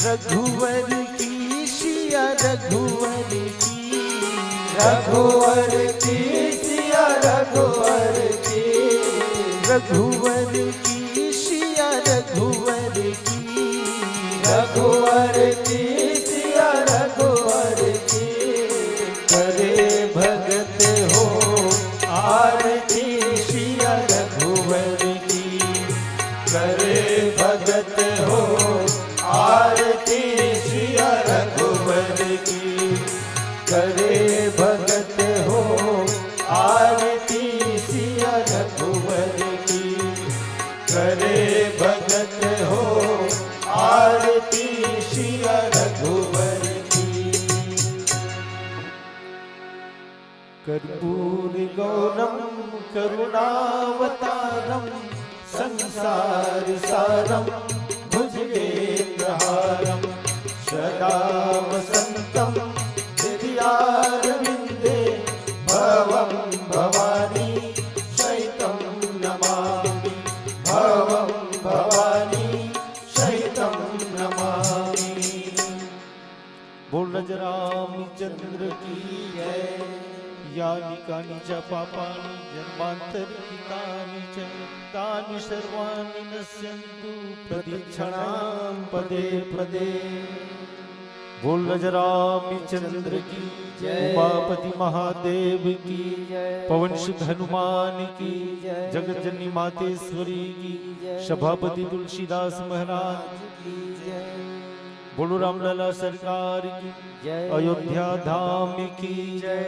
रघुवर की सिया रघुवर की रघुवर की सिया रघुवर की रघुवर की सिया रघुवर की रघुवर की सिया रघुवर की करे भगत हो आरती सिया रघुवर की करे भगत हो आरती सिया रघुवर की करे भगत हो आरती सिया रघुवर की करे भगत हो आरती सिया रघुवर की कर्पूर गौरम करुणावतारम संसार सारम भुजगेन्द्रहारम सदा वसंतम हृदयारविंदे भवं भवानी शैतं नमामि भवं भवानी शैतं नमामि। बोल रामचंद्र की जय यानि कानि च पापानि जन्मान्तरितानि च तानि सर्वाणि नश्यन्तु प्रदक्षिणां पदे पदे। बोल रामचंद्र की जय उमापति महादेव की जय पवन सुत हनुमान की जगत जननी मातेश्वरी की सभापति तुलसीदास महाराज की जय बोलो रामलला सरकार की जय अयोध्या धाम की जय